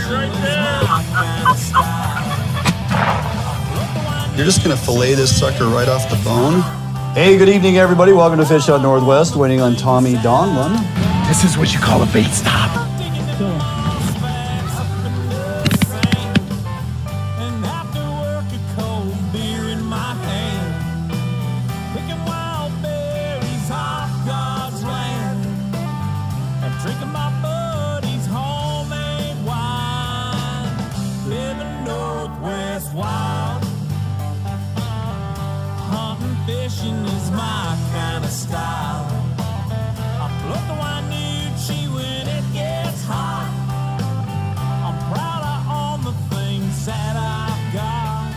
You're just gonna fillet this sucker right off the bone. Hey, good evening, everybody. Welcome to Fish Hunt Northwest, waiting on Tommy Donlin. This is what you call a bait stop. Fishing is my kind of style. I float the Wainuchi when it gets hot. I'm proud of all the things that I've got.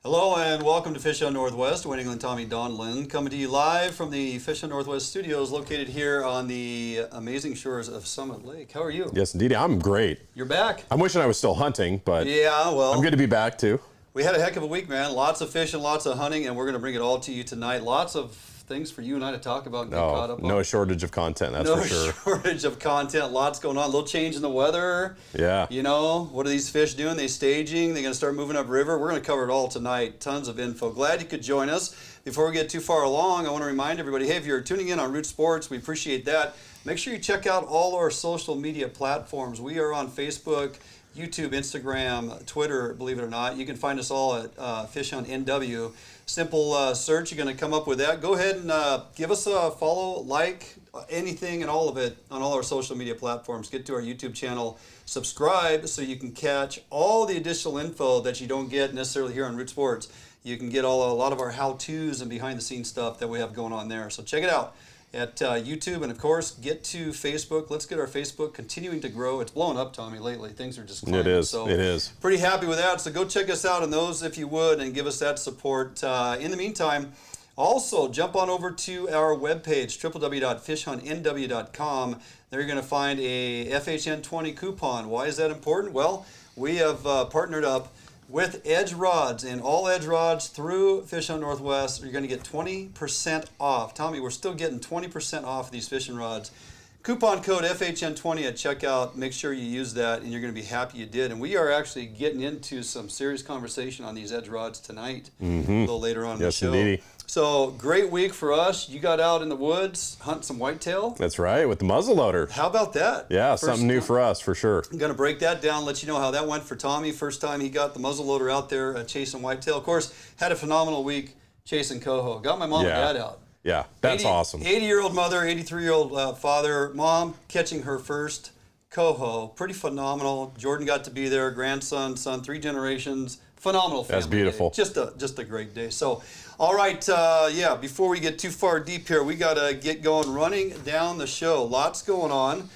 Hello and welcome to Fish Hunt Northwest, waiting on Tommy Donlin, coming to you live from the Fish Hunt Northwest studios located here on the amazing shores of Summit Lake. How are you? Yes, indeed. I'm great. You're back. I'm wishing I was still hunting, but yeah, well, I'm good to be back too. We had a heck of a week, man. Lots of fishing, lots of hunting, and we're going to bring it all to you tonight. Lots of things for you and I to talk about and get caught up on. No shortage of content, that's for sure. No shortage of content. Lots going on. A little change in the weather. Yeah. You know, what are these fish doing? They staging. They're going to start moving upriver. We're going to cover it all tonight. Tons of info. Glad you could join us. Before we get too far along, I want to remind everybody, hey, if you're tuning in on Root Sports, we appreciate that. Make sure you check out all our social media platforms. We are on Facebook, YouTube, Instagram, Twitter, believe it or not. You can find us all at Fish Hunt NW. Simple search, you're going to come up with that. Go ahead and give us a follow, like, anything and all of it on all our social media platforms. Get to our YouTube channel, subscribe so you can catch all the additional info that you don't get necessarily here on Root Sports. You can get a lot of our how-tos and behind-the-scenes stuff that we have going on there. So check it out at YouTube, and of course get to Facebook. Let's get our Facebook continuing to grow. It's blowing up, Tommy, lately. Things are just climbing. It is. So it is. Pretty happy with that. So go check us out on those if you would, and give us that support. In the meantime, also jump on over to our webpage, www.fishhuntnw.com. There you're going to find a FHN 20 coupon. Why is that important? Well, we have partnered up with Edge Rods, and all Edge Rods through Fish Hunt Northwest, you're going to get 20% off. Tommy, we're still getting 20% off these fishing rods. Coupon code FHN20 at checkout. Make sure you use that, and you're going to be happy you did. And we are actually getting into some serious conversation on these Edge Rods tonight, a little later on in the show. Indeedy. So, great week for us. You got out in the woods, hunting some whitetail. That's right, with the muzzleloader. How about that? Yeah, something new for us, for sure. I'm going to break that down, let you know how that went for Tommy. First time he got the muzzleloader out there chasing whitetail. Of course, had a phenomenal week chasing coho. Got my mom and dad out. Yeah, that's awesome. 80-year-old mother, 83-year-old father, mom catching her first coho. Pretty phenomenal. Jordan got to be there, grandson, son, 3 generations. Phenomenal family. That's beautiful. Day. Just a great day. So, all right, before we get too far deep here, we got to get going, running down the show. Lots going on.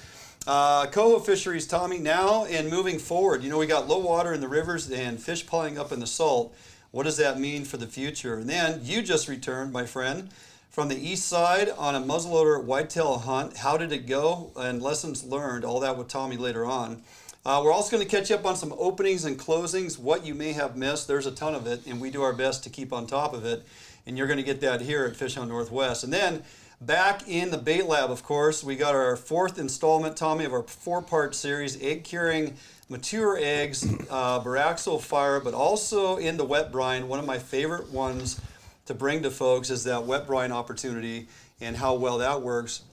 Coho Fisheries, Tommy, now and moving forward. You know, we got low water in the rivers and fish piling up in the salt. What does that mean for the future? And then you just returned, my friend, from the Eastside on a muzzleloader whitetail hunt. How did it go? And lessons learned, all that with Tommy later on. We're also going to catch up on some openings and closings, what you may have missed. There's a ton of it, and we do our best to keep on top of it. And you're going to get that here at Fish Hunt Northwest. And then back in the bait lab, of course, we got our 4th installment, Tommy, of our 4-part series, egg curing mature eggs, Baraxo fire, but also in the wet brine. One of my favorite ones to bring to folks is that wet brine opportunity and how well that works.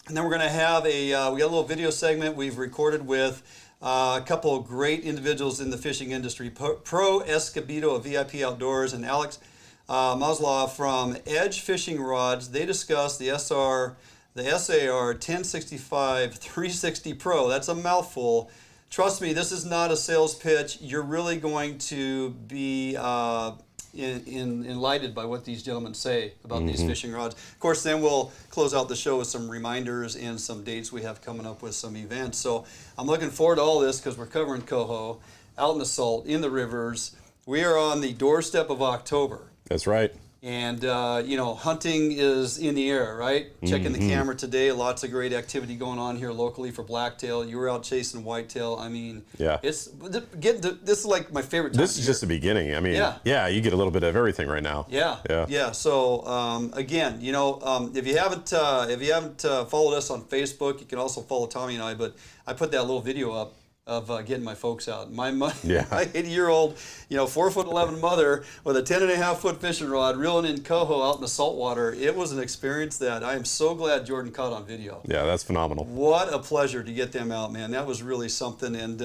And then we're going to have we got a little video segment we've recorded with a couple of great individuals in the fishing industry, Pro Escobedo of VIP Outdoors and Alex Maslov from Edge Fishing Rods. They discuss the SAR 1065 360 Pro. That's a mouthful. Trust me, this is not a sales pitch. You're really going to be enlightened by what these gentlemen say about these fishing rods. Of course, then we'll close out the show with some reminders and some dates we have coming up with some events. So I'm looking forward to all this because we're covering coho, out in the salt, in the rivers. We are on the doorstep of October. That's right. And, you know, hunting is in the air, right? Checking the camera today. Lots of great activity going on here locally for blacktail. You were out chasing whitetail. I mean, this is like my favorite time. This is just the beginning. I mean, you get a little bit of everything right now. Yeah. So again, you know, if you haven't followed us on Facebook, you can also follow Tommy and I. But I put that little video up of getting my folks out. My 80-year-old, you know, 4'11" mother with a 10.5-foot fishing rod reeling in coho out in the saltwater. It was an experience that I am so glad Jordan caught on video. Yeah, that's phenomenal. What a pleasure to get them out, man. That was really something. And,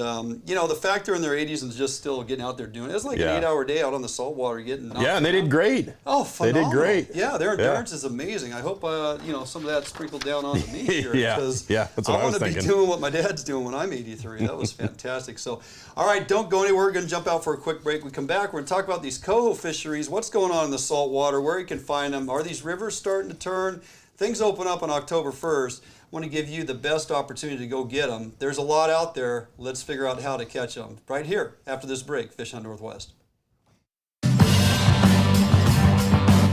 you know, the fact they're in their 80s and just still getting out there doing it. It's like an 8-hour day out on the saltwater getting knocked and they did great. Oh, phenomenal. They did great. Yeah, their endurance is amazing. I hope, you know, some of that sprinkled down onto me here. Because that's what I was want to be doing what my dad's doing when I'm 83. That was fantastic. So, all right, don't go anywhere. We're going to jump out for a quick break. We come back, we're going to talk about these coho fisheries, what's going on in the saltwater, where you can find them. Are these rivers starting to turn? Things open up on October 1st. I want to give you the best opportunity to go get them. There's a lot out there. Let's figure out how to catch them. Right here, after this break, Fish Hunt Northwest.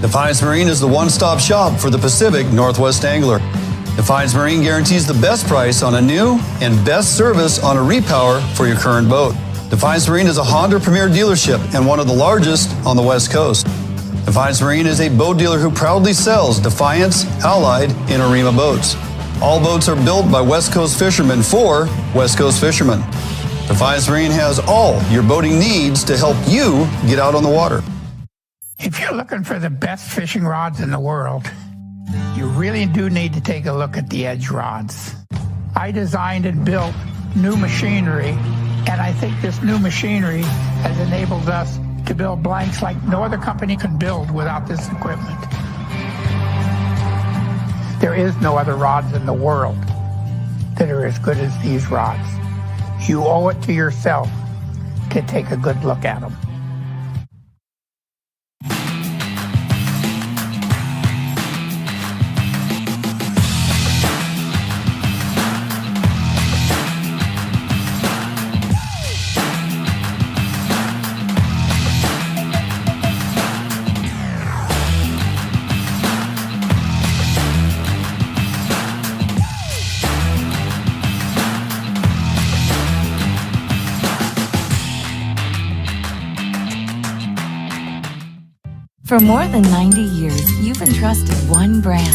Defiance Marine is the one-stop shop for the Pacific Northwest angler. Defiance Marine guarantees the best price on a new and best service on a repower for your current boat. Defiance Marine is a Honda Premier dealership and one of the largest on the West Coast. Defiance Marine is a boat dealer who proudly sells Defiance, Allied, and Arima boats. All boats are built by West Coast fishermen for West Coast fishermen. Defiance Marine has all your boating needs to help you get out on the water. If you're looking for the best fishing rods in the world, you really do need to take a look at the Edge rods. I designed and built new machinery, and I think this new machinery has enabled us to build blanks like no other company can build without this equipment. There is no other rods in the world that are as good as these rods. You owe it to yourself to take a good look at them. For more than 90 years, you've entrusted one brand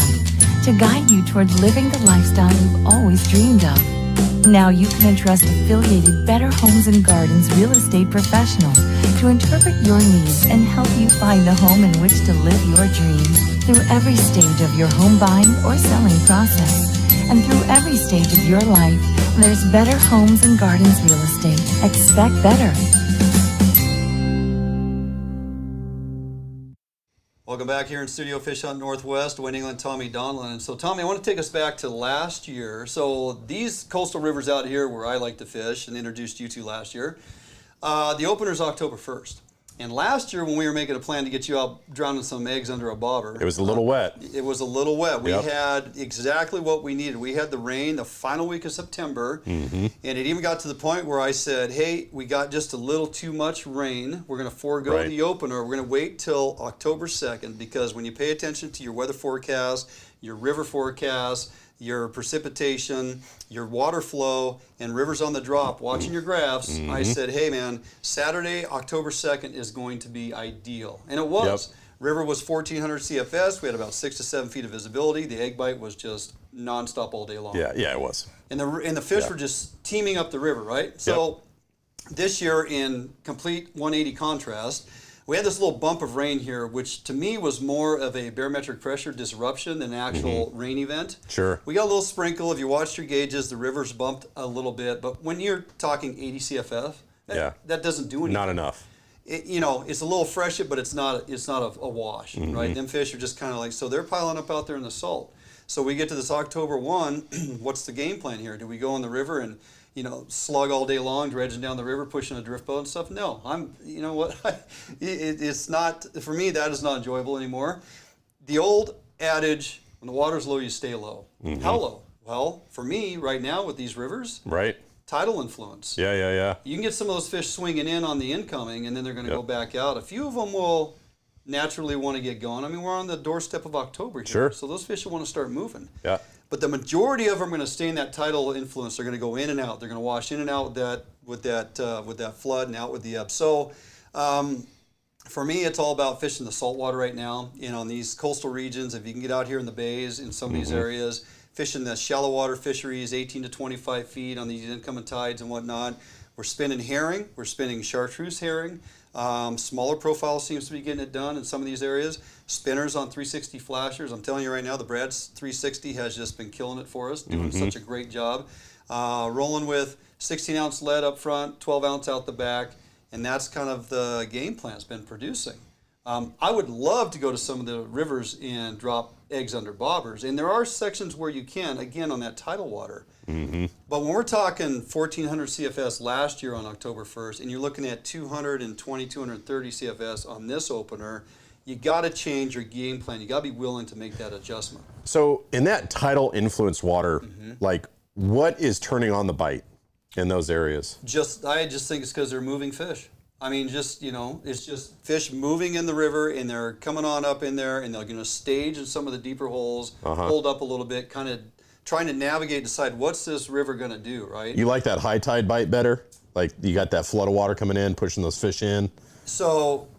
to guide you towards living the lifestyle you've always dreamed of. Now you can entrust affiliated Better Homes and Gardens real estate professionals to interpret your needs and help you find the home in which to live your dreams through every stage of your home buying or selling process. And through every stage of your life, there's Better Homes and Gardens real estate. Expect better. Welcome back here in Studio Fish Hunt Northwest, Wayne England, Tommy Donlin. And so, Tommy, I want to take us back to last year. So these coastal rivers out here where I like to fish and introduced you to last year, the opener's October 1st. And last year when we were making a plan to get you out drowning some eggs under a bobber. It was a little wet. It was a little wet. We had exactly what we needed. We had the rain the final week of September. And it even got to the point where I said, hey, we got just a little too much rain. We're going to forego the opener. We're going to wait till October 2nd because when you pay attention to your weather forecast, your river forecast, your precipitation, your water flow, and rivers on the drop, watching your graphs, I said, hey man, Saturday, October 2nd is going to be ideal. And it was. River was 1,400 CFS. We had about 6 to 7 feet of visibility. The egg bite was just nonstop all day long. Yeah, it was. And the fish were just teeming up the river, right? So this year, in complete 180 contrast, we had this little bump of rain here, which to me was more of a barometric pressure disruption than an actual rain event. Sure. We got a little sprinkle. If you watched your gauges, the river's bumped a little bit. But when you're talking 80 CFF, that doesn't do anything. Not enough. You know, it's a little freshet, but it's not a wash, right? Them fish are just kind of like, so they're piling up out there in the salt. So we get to this October 1, what's the game plan here? Do we go in the river and, you know, slug all day long, dredging down the river, pushing a drift boat and stuff? No, you know what, it's not, for me, that is not enjoyable anymore. The old adage, when the water's low, you stay low. How low? Well, for me, right now with these rivers, tidal influence. Yeah. You can get some of those fish swinging in on the incoming, and then they're going to go back out. A few of them will naturally want to get going. I mean, we're on the doorstep of October here, Sure. so those fish will want to start moving. Yeah. But the majority of them are going to stay in that tidal influence. They're going to go in and out. They're going to wash in and out with that flood and out with the ebb. So for me, it's all about fishing the saltwater right now. On these coastal regions, if you can get out here in the bays in some of these areas, fishing the shallow water fisheries, 18 to 25 feet on these incoming tides and whatnot. We're spinning herring. We're spinning chartreuse herring. Smaller profile seems to be getting it done in some of these areas. Spinners on 360 flashers. I'm telling you right now, the Brad's 360 has just been killing it for us, doing such a great job. Rolling with 16-ounce lead up front, 12-ounce out the back, and that's kind of the game plan it's been producing. I would love to go to some of the rivers and drop eggs under bobbers, and there are sections where you can, again, on that tidal water. But when we're talking 1,400 CFS last year on October 1st, and you're looking at 220, 230 CFS on this opener, you got to change your game plan. You got to be willing to make that adjustment. So in that tidal influence water, like what is turning on the bite in those areas? I just think it's because they're moving fish. I mean, it's just fish moving in the river, and they're coming on up in there, and they're going to stage in some of the deeper holes, hold up a little bit, kind of trying to navigate, decide what's this river going to do, right? You like that high tide bite better? Like you got that flood of water coming in, pushing those fish in? So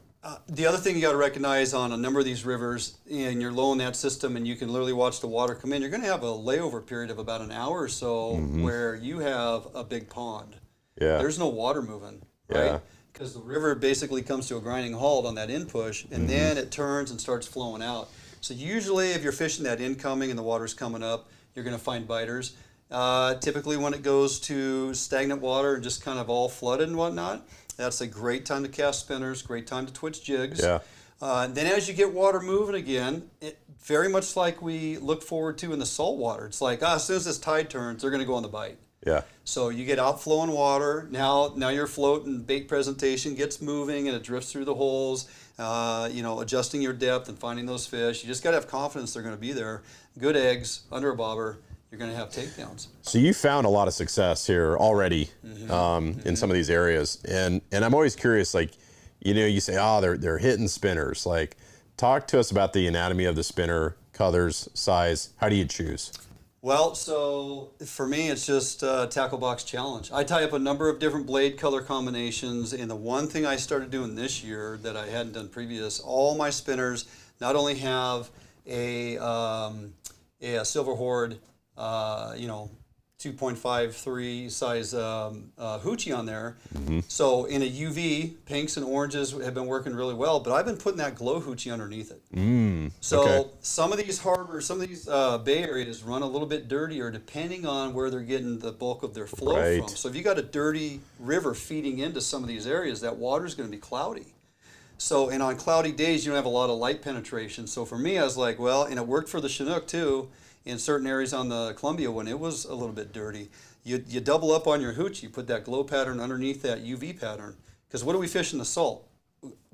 the other thing you got to recognize on a number of these rivers, and you're low in that system, and you can literally watch the water come in, you're going to have a layover period of about an hour or so where you have a big pond. Yeah. There's no water moving, right? Yeah. Because the river basically comes to a grinding halt on that in push, and then it turns and starts flowing out. So usually if you're fishing that incoming and the water's coming up, you're going to find biters. Typically when it goes to stagnant water and just kind of all flooded and whatnot, that's a great time to cast spinners, great time to twitch jigs. Yeah. Then as you get water moving again, it very much like we look forward to in the saltwater. It's like, as soon as this tide turns, they're going to go on the bite. Yeah. So you get outflowing water. Now your float and bait presentation gets moving and it drifts through the holes. Adjusting your depth and finding those fish. You just got to have confidence they're going to be there. Good eggs under a bobber. You're going to have takedowns. So you found a lot of success here already in some of these areas, and I'm always curious. Like, you say, they're hitting spinners. Like, talk to us about the anatomy of the spinner, colors, size. How do you choose? Well, so for me, it's just a tackle box challenge. I tie up a number of different blade color combinations, and the one thing I started doing this year that I hadn't done previous, all my spinners not only have a silver horde, 2.53 size hoochie on there. So in a UV, pinks and oranges have been working really well, but I've been putting that glow hoochie underneath it. So some of these harbors, some of these bay areas run a little bit dirtier depending on where they're getting the bulk of their flow from. So if you got a dirty river feeding into some of these areas, that water is going to be cloudy. So, and on cloudy days, you don't have a lot of light penetration. So for me, I was like, well, and it worked for the Chinook too, in certain areas on the Columbia when it was a little bit dirty. You double up on your hooch, you put that glow pattern underneath that UV pattern. Because what do we fish in the salt?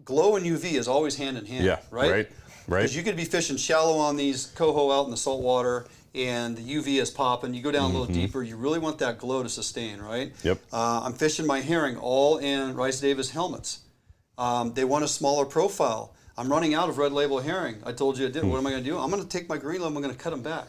Glow and UV is always hand in hand, right? Because you could be fishing shallow on these coho out in the salt water, and the UV is popping. You go down a little deeper, you really want that glow to sustain, right? Yep. I'm fishing my herring all in Rice Davis helmets. They want a smaller profile. I'm running out of red label herring. I told you I did. What am I going to do? I'm going to take my green label, I'm going to cut them back.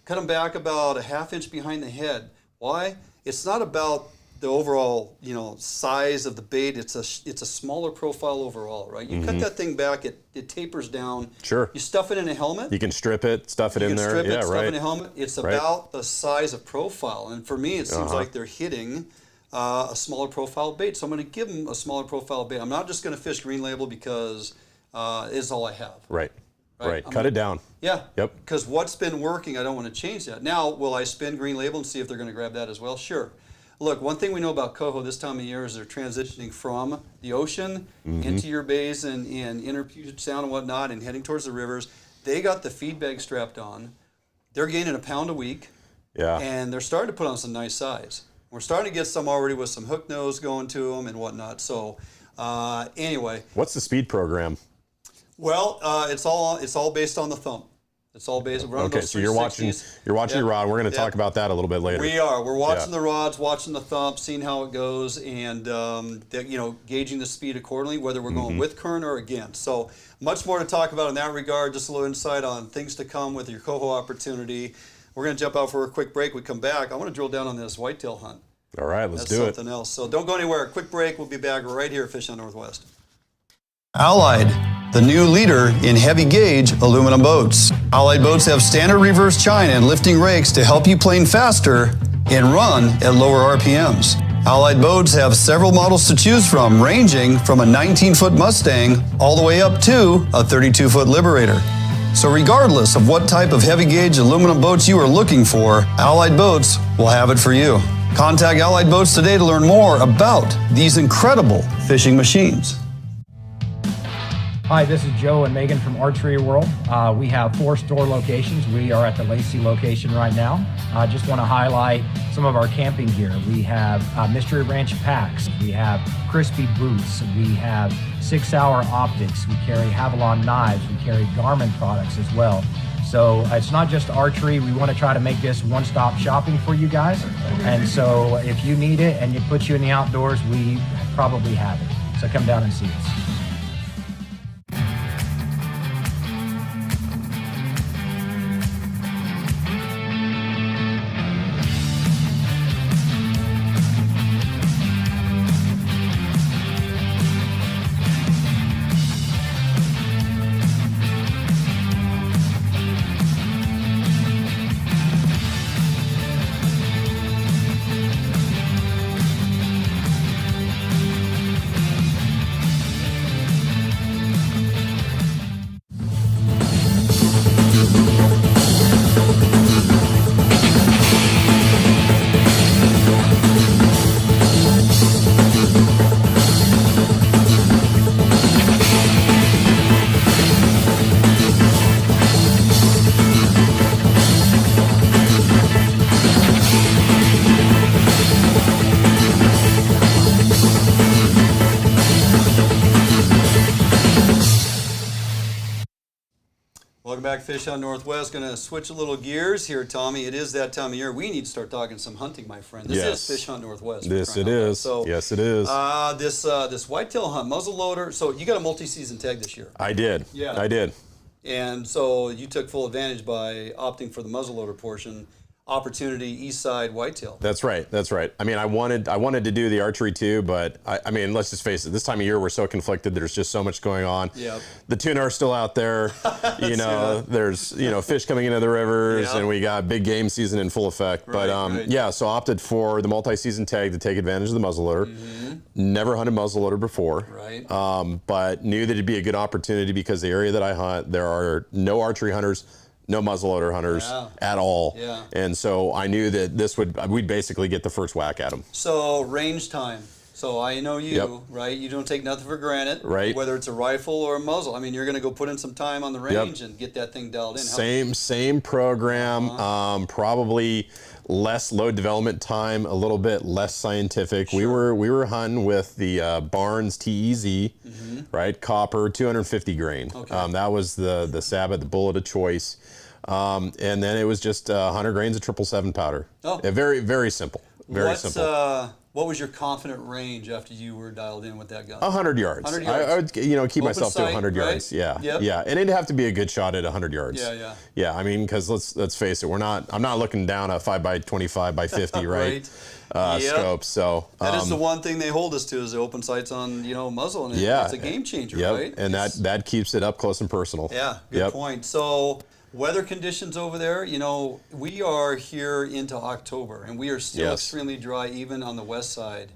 Cut them back about a ½ inch behind the head. Why? It's not about the overall, size of the bait. It's a smaller profile overall, right? You cut that thing back, it tapers down. Sure. You stuff it in a helmet. You can strip it, stuff it in there. You can strip it, stuff it in a helmet. It's about the size of profile. And for me, it seems like they're hitting a smaller profile bait. So I'm going to give them a smaller profile bait. I'm not just going to fish green label because it's all I have. Right. Cut it down. Yeah. Yep. Because what's been working, I don't want to change that. Now, will I spin green label and see if they're going to grab that as well? Sure. Look, one thing we know about coho this time of year is they're transitioning from the ocean into your bays and inner Puget Sound and whatnot and heading towards the rivers. They got the feed bag strapped on. They're gaining a pound a week. Yeah. And they're starting to put on some nice size. We're starting to get some already with some hook nose going to them and whatnot. So anyway. What's the speed program? Well, it's all based on the thump. It's all based. We're on Okay, those so you're watching 360s. your rod. We're going to talk about that a little bit later. We are. We're watching Yeah. the rods, watching the thump, seeing how it goes, and gauging the speed accordingly, whether we're going with current or against. So much more to talk about in that regard. Just a little insight on things to come with your coho opportunity. We're going to jump out for a quick break. We come back. I want to drill down on this whitetail hunt. All right, let's That's do it. something else. So don't go anywhere. Quick break. We'll be back right here at Fish on Northwest. Allied, the new leader in heavy gauge aluminum boats. Allied boats have standard reverse chine and lifting rakes to help you plane faster and run at lower RPMs. Allied boats have several models to choose from, ranging from a 19-foot Mustang all the way up to a 32-foot Liberator. So regardless of what type of heavy gauge aluminum boats you are looking for, Allied Boats will have it for you. Contact Allied Boats today to learn more about these incredible fishing machines. Hi, this is Joe and Megan from Archery World. We have 4 store locations. We are at the Lacey location right now. I just want to highlight some of our camping gear. We have Mystery Ranch packs. We have Crispy boots. We have 6 Hour optics. We carry Havalon knives. We carry Garmin products as well. So it's not just archery. We want to try to make this one-stop shopping for you guys. And so if you need it and it puts you in the outdoors, we probably have it. So come down and see us. Welcome back, Fish on Northwest. Going to switch a little gears here, Tommy. It is that time of year. We need to start talking some hunting, my friend. This is Fish on Northwest. This it is. So, yes, it is. This whitetail hunt, muzzleloader. So you got a multi-season tag this year. I did. Yeah. I did. And so you took full advantage by opting for the muzzleloader portion. Opportunity, Eastside whitetail. That's right. That's right. I mean, I wanted to do the archery too, but I mean, let's just face it. This time of year, we're so conflicted. There's just so much going on. Yep. The tuna are still out there. There's fish coming into the rivers, Yep. and we got big game season in full effect. Right, right. Yeah, so opted for the multi-season tag to take advantage of the muzzleloader. Never hunted muzzleloader before. Right. But knew that it'd be a good opportunity because the area that I hunt, there are no archery hunters, no muzzleloader hunters at all. Yeah. And so I knew that we'd basically get the first whack at them. So range time. So I know you, Yep. right? You don't take nothing for granted. Right. Whether it's a rifle or a muzzle. I mean, you're going to go put in some time on the range and get that thing dialed in. Same program, probably less load development time, a little bit less scientific. Sure. We were hunting with the Barnes TEZ, right? Copper, 250 grain. Okay. That was the Sabbath, the bullet of choice. And then it was just 100 grains of 777 powder. Oh. Very, very simple. Very simple. What was your confident range after you were dialed in with that gun? 100 yards. 100 yards. I would keep Open myself to sight, 100 right? yards. Yeah. Yep. Yeah. And it'd have to be a good shot at 100 yards. Yeah. Yeah, I mean, because let's face it, I'm not looking down a 5x25 by 50, right? Yep. Scope. So That is the one thing they hold us to is the open sights on muzzle, and it's a game changer, yep. right? And that keeps it up close and personal. Yeah, good point. So weather conditions over there, we are here into October, and we are still extremely dry, even on the west side.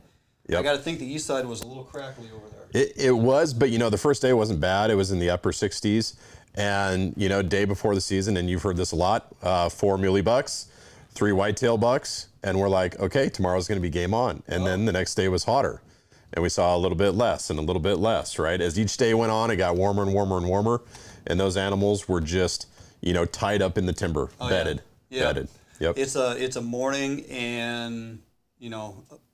Yep. I got to think the east side was a little crackly over there. It was, but the first day wasn't bad. It was in the upper 60s, and day before the season, and you've heard this a lot. 4 muley bucks, 3 whitetail bucks, and we're like, okay, tomorrow's going to be game on. And then the next day was hotter, and we saw a little bit less and a little bit less. Right as each day went on, it got warmer and warmer and warmer, and those animals were just tied up in the timber, bedded. Yep. It's a morning and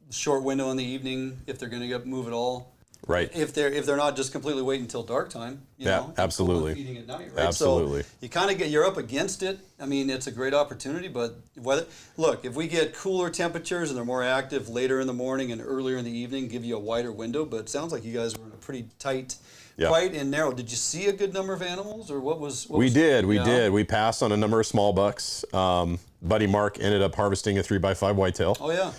short window in the evening if they're going to move at all. Right. If they're not just completely waiting until dark time, you know, absolutely. Feeding at night, right? Absolutely. So you kind of you're up against it. I mean, it's a great opportunity, but look, if we get cooler temperatures and they're more active later in the morning and earlier in the evening, give you a wider window. But it sounds like you guys were in a pretty tight, quite and narrow. Did you see a good number of animals, or what was? We did. We passed on a number of small bucks. Buddy Mark ended up harvesting a 3x5 whitetail. Oh yeah.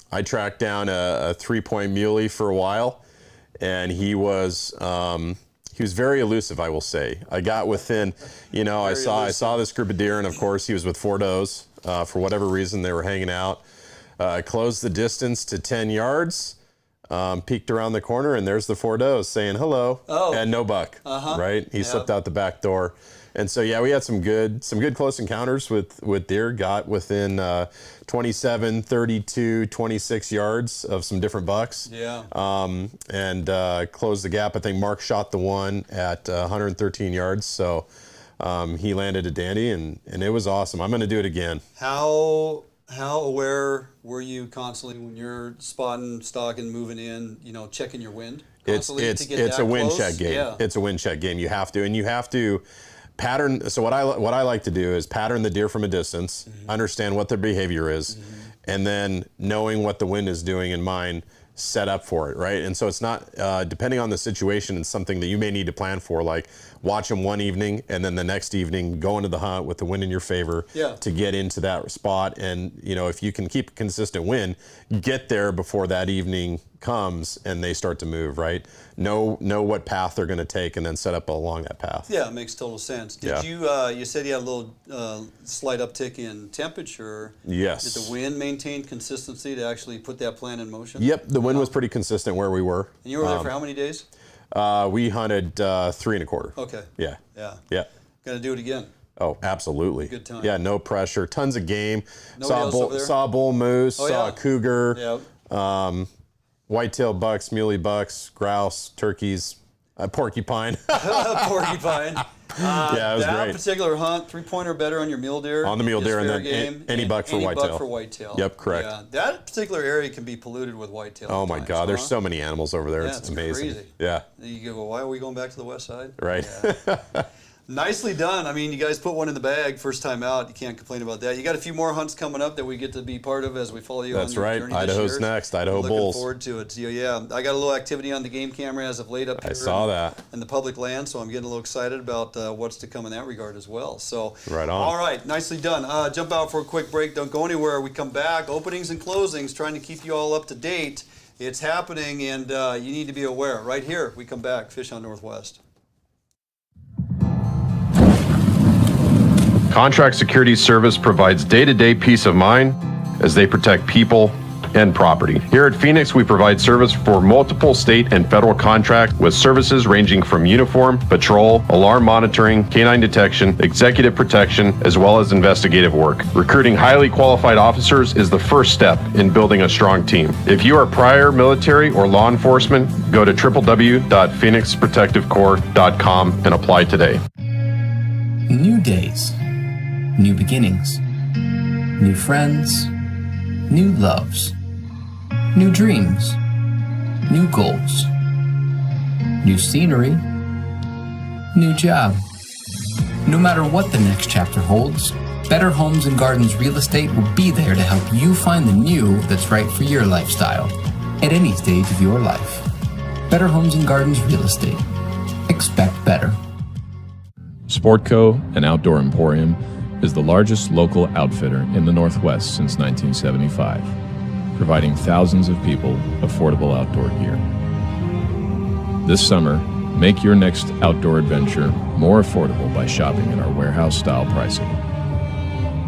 I tracked down a 3-point muley for a while, and he was very elusive, I will say. I got within, you know, I saw this group of deer, and of course he was with 4 does. For whatever reason, they were hanging out. I closed the distance to 10 yards, peeked around the corner, and there's the 4 does saying hello, and no buck. Right? He slipped out the back door. And so, yeah, we had some good close encounters with deer, got within 27, 32, 26 yards of some different bucks. Yeah. And closed the gap. I think Mark shot the one at 113 yards. So he landed a dandy, and it was awesome. I'm going to do it again. How aware were you constantly when you're spotting, stalking, moving in, you know, checking your wind? It's a wind check game. Yeah. It's a wind check game. You have to pattern. So what I like to do is pattern the deer from a distance, understand what their behavior is, and then knowing what the wind is doing in mind, set up for it, right? And so it's not, depending on the situation, it's something that you may need to plan for, like watch them one evening and then the next evening go into the hunt with the wind in your favor to get into that spot. And, you know, if you can keep a consistent wind, get there before that evening comes and they start to move, right? Know what path they're going to take and then set up along that path. Yeah, it makes total sense. Did you said you had a little slight uptick in temperature. Yes. Did the wind maintain consistency to actually put that plan in motion? Yep, the wind was pretty consistent where we were. And you were there for how many days? We hunted 3 1/4. Okay. Yeah. Got to do it again. Oh, absolutely. Good time. Yeah, no pressure. Tons of game. Saw a bull moose, saw a cougar. Yep. Whitetail bucks, muley bucks, grouse, turkeys, porcupine. Porcupine. Yeah, it was that great. Particular hunt, 3-pointer better on your mule deer. On the mule deer, and then game, any buck for whitetail. Any buck for whitetail. Yep, correct. Yeah, that particular area can be polluted with whitetail. Oh my God, there's so many animals over there. It's amazing. Crazy. Yeah. You go, well, why are we going back to the west side? Right. Yeah. Nicely done. I mean, you guys put one in the bag first time out. You can't complain about that. You got a few more hunts coming up that we get to be part of as we follow you on your journey. That's right. Idaho's next. Idaho Bulls. Looking forward to it. So, yeah, I got a little activity on the game camera as of late up here. I saw that. In the public land, so I'm getting a little excited about what's to come in that regard as well. So, right on. All right, nicely done. Jump out for a quick break. Don't go anywhere. We come back. Openings and closings, trying to keep you all up to date. It's happening, and you need to be aware. Right here, we come back. Fish on Northwest. Contract Security Service provides day-to-day peace of mind as they protect people and property. Here at Phoenix, we provide service for multiple state and federal contracts with services ranging from uniform, patrol, alarm monitoring, canine detection, executive protection, as well as investigative work. Recruiting highly qualified officers is the first step in building a strong team. If you are prior military or law enforcement, go to www.phoenixprotectivecorps.com and apply today. New days. New beginnings, new friends, new loves, new dreams, new goals, new scenery, new job. No matter what the next chapter holds, Better Homes and Gardens Real Estate will be there to help you find the new that's right for your lifestyle at any stage of your life. Better Homes and Gardens Real Estate. Expect better. Sportco, an outdoor emporium, is the largest local outfitter in the Northwest since 1975, providing thousands of people affordable outdoor gear. This summer, make your next outdoor adventure more affordable by shopping at our warehouse-style pricing.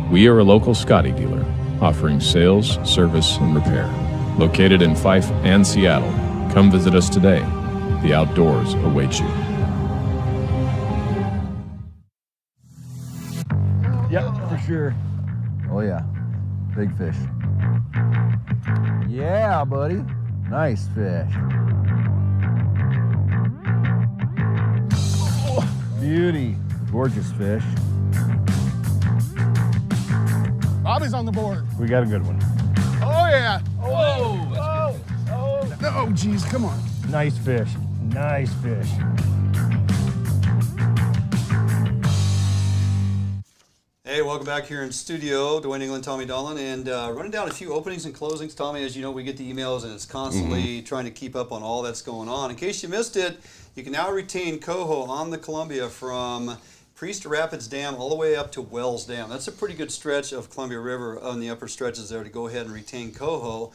We are a local Scotty dealer, offering sales, service, and repair. Located in Fife and Seattle, come visit us today. The outdoors await you. Yep, for sure. Oh yeah, big fish. Yeah, buddy. Nice fish. Oh, beauty. Gorgeous fish. Bobby's on the board. We got a good one. Oh yeah. Oh. Oh, geez, come on. Nice fish. Nice fish. Hey, welcome back here in studio. Dwayne England, Tommy Donlin, and running down a few openings and closings. Tommy, as you know, we get the emails, and it's constantly trying to keep up on all that's going on. In case you missed it, you can now retain coho on the Columbia from Priest Rapids Dam all the way up to Wells Dam. That's a pretty good stretch of Columbia River on the upper stretches there to go ahead and retain coho.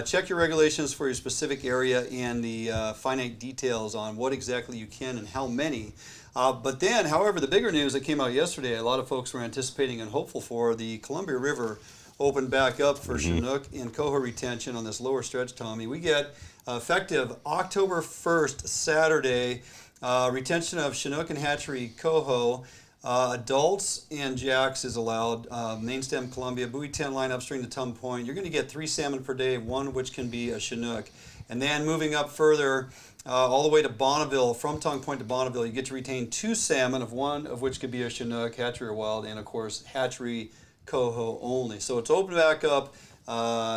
Check your regulations for your specific area and the finite details on what exactly you can and how many. But then, however, the bigger news that came out yesterday, a lot of folks were anticipating and hopeful for, the Columbia River opened back up for Chinook and coho retention on this lower stretch, Tommy. We get effective October 1st, Saturday, retention of Chinook and hatchery coho. Adults and jacks is allowed. Main stem Columbia, buoy 10 line upstream to Tum Point. You're going to get 3 salmon per day, one which can be a Chinook. And then moving up further, all the way to Bonneville, from Tongue Point to Bonneville, you get to retain 2 salmon, one of which could be a Chinook, hatchery or wild, and of course hatchery coho only. So it's open back up.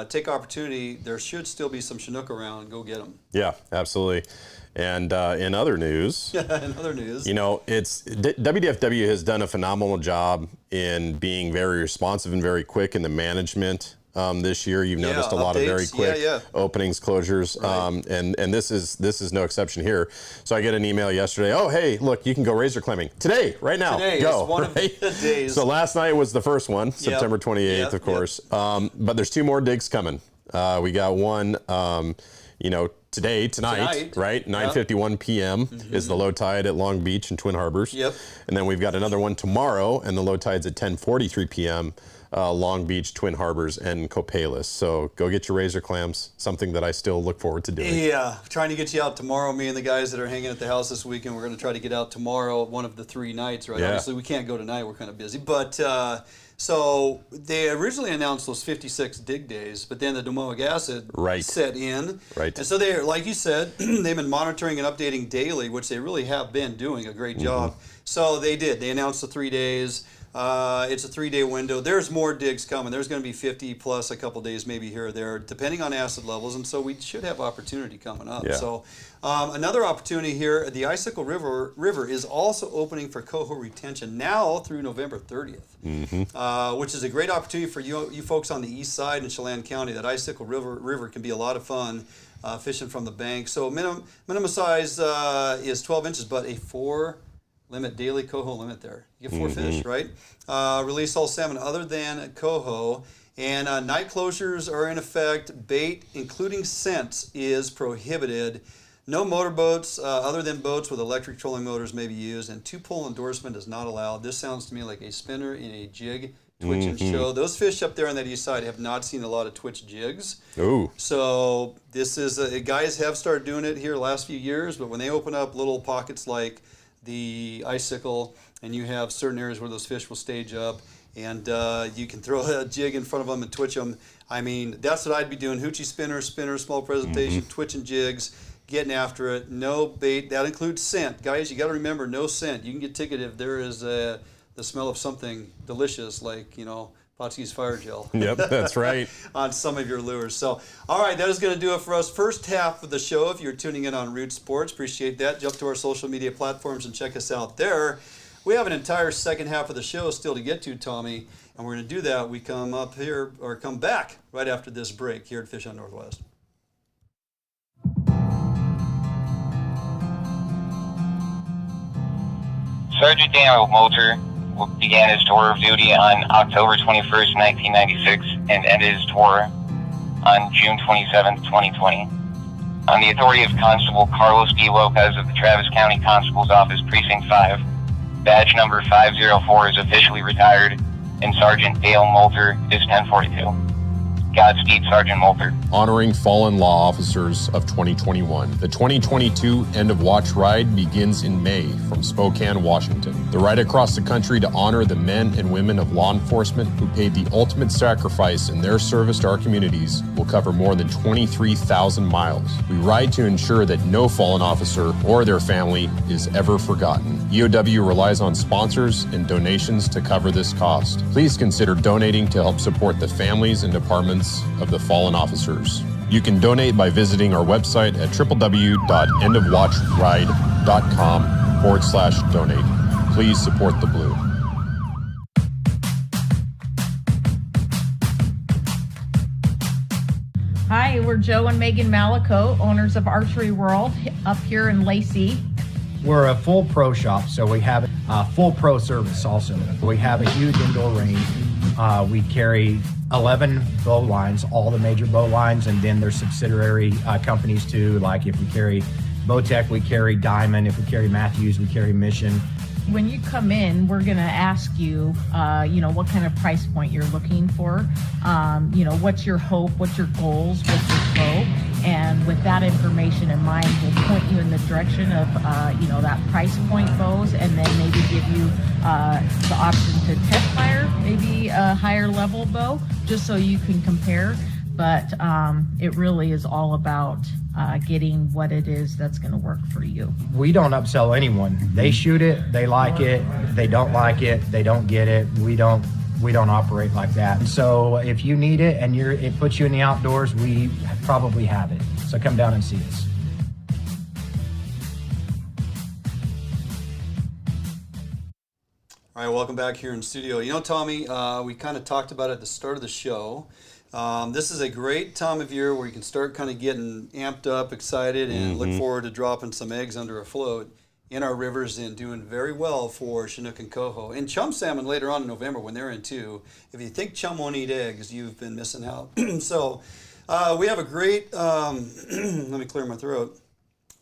Take opportunity. There should still be some Chinook around. Go get them. Yeah, absolutely. And in other news, you know, WDFW has done a phenomenal job in being very responsive and very quick in the management. This year, you've noticed a lot of very quick openings, closures, and this is no exception here. So I get an email yesterday. Oh, hey, look, you can go razor clamming today, right now. Today go. is one of the days. So last night was the first one, September 28th, of course. But there's 2 more digs coming. We got one, you know, tonight, right? 9:51 p.m. is the low tide at Long Beach and Twin Harbors. And then we've got another one tomorrow, and the low tide's at 10:43 p.m. Long Beach, Twin Harbors, and Copalis. So go get your razor clams, something that I still look forward to doing. Yeah, trying to get you out tomorrow. Me and the guys that are hanging at the house this weekend, we're going to try to get out tomorrow, one of the 3 nights, right? Obviously, we can't go tonight. We're kind of busy. But so they originally announced those 56 dig days, but then the domoic acid set in. And so they, like you said, they've been monitoring and updating daily, which they really have been doing a great job. So they did. They announced the 3 days. It's a 3-day window. There's more digs coming. There's going to be 50 plus a couple days, maybe here or there, depending on acid levels. And so we should have opportunity coming up. So another opportunity here, the Icicle River is also opening for coho retention now through November 30th, which is a great opportunity for you folks on the east side in Chelan County. That Icicle River can be a lot of fun fishing from the bank. So minimum size is 12 inches, but a 4 limit, daily coho limit there. You get 4 fish, right? Release all salmon other than coho. And night closures are in effect. Bait, including scents, is prohibited. No motorboats other than boats with electric trolling motors may be used. And 2-pole endorsement is not allowed. This sounds to me like a spinner in a jig twitch and show. Those fish up there on that east side have not seen a lot of twitch jigs. So this is, guys have started doing it here the last few years, but when they open up little pockets like the Icicle, and you have certain areas where those fish will stage up, and you can throw a jig in front of them and twitch them. I mean, that's what I'd be doing. Hoochie spinner, small presentation, twitching jigs, getting after it. No bait. That includes scent. Guys, you got to remember, no scent. You can get ticketed if there is the smell of something delicious, like, you know, Potsy's fire gel. Yep, that's right. On some of your lures. So, all right, that is going to do it for us. First half of the show, if you're tuning in on Root Sports, appreciate that. Jump to our social media platforms and check us out there. We have an entire second half of the show still to get to, Tommy, and we're going to do that. We come up here, or come back right after this break here at Fish on Northwest. Sergeant Daniel Moulter began his tour of duty on October 21st, 1996, and ended his tour on June 27th, 2020. On the authority of Constable Carlos B. Lopez of the Travis County Constable's Office, Precinct 5, badge number 504 is officially retired, and Sergeant Dale Moulter is 1042. Godspeed, Sergeant Moulter. Honoring fallen law officers of 2021. The 2022 End of Watch Ride begins in May from Spokane, Washington. The ride across the country to honor the men and women of law enforcement who paid the ultimate sacrifice in their service to our communities will cover more than 23,000 miles. We ride to ensure that no fallen officer or their family is ever forgotten. EOW relies on sponsors and donations to cover this cost. Please consider donating to help support the families and departments of the fallen officers. You can donate by visiting our website at www.endofwatchride.com/donate. Please support the Blue. Hi, we're Joe and Megan Malico, owners of Archery World up here in Lacey. We're a full pro shop, so we have a full pro service also. We have a huge indoor range. We carry 11 bow lines, all the major bow lines, and then there's subsidiary companies too. Like if we carry Bowtech, we carry Diamond. If we carry Matthews, we carry Mission. When you come in, we're going to ask you, what kind of price point you're looking for. What's your hope, what's your goals, what's your bow. And with that information in mind, we'll point you in the direction of, that price point bows, and then maybe give you the option to test fire, maybe a higher level bow, just so you can compare. But it really is all about getting what it is that's going to work for you. We don't upsell anyone. They shoot it, they like it. If they don't like it, they don't get it. We don't operate like that. So if you need it and it puts you in the outdoors, we probably have it. So come down and see us. All right, welcome back here in studio. Tommy, we kind of talked about it at the start of the show. This is a great time of year where you can start kind of getting amped up, excited, and look forward to dropping some eggs under a float in our rivers and doing very well for Chinook and Coho. And chum salmon later on in November when they're in too. If you think chum won't eat eggs, you've been missing out. So we have a great, let me clear my throat.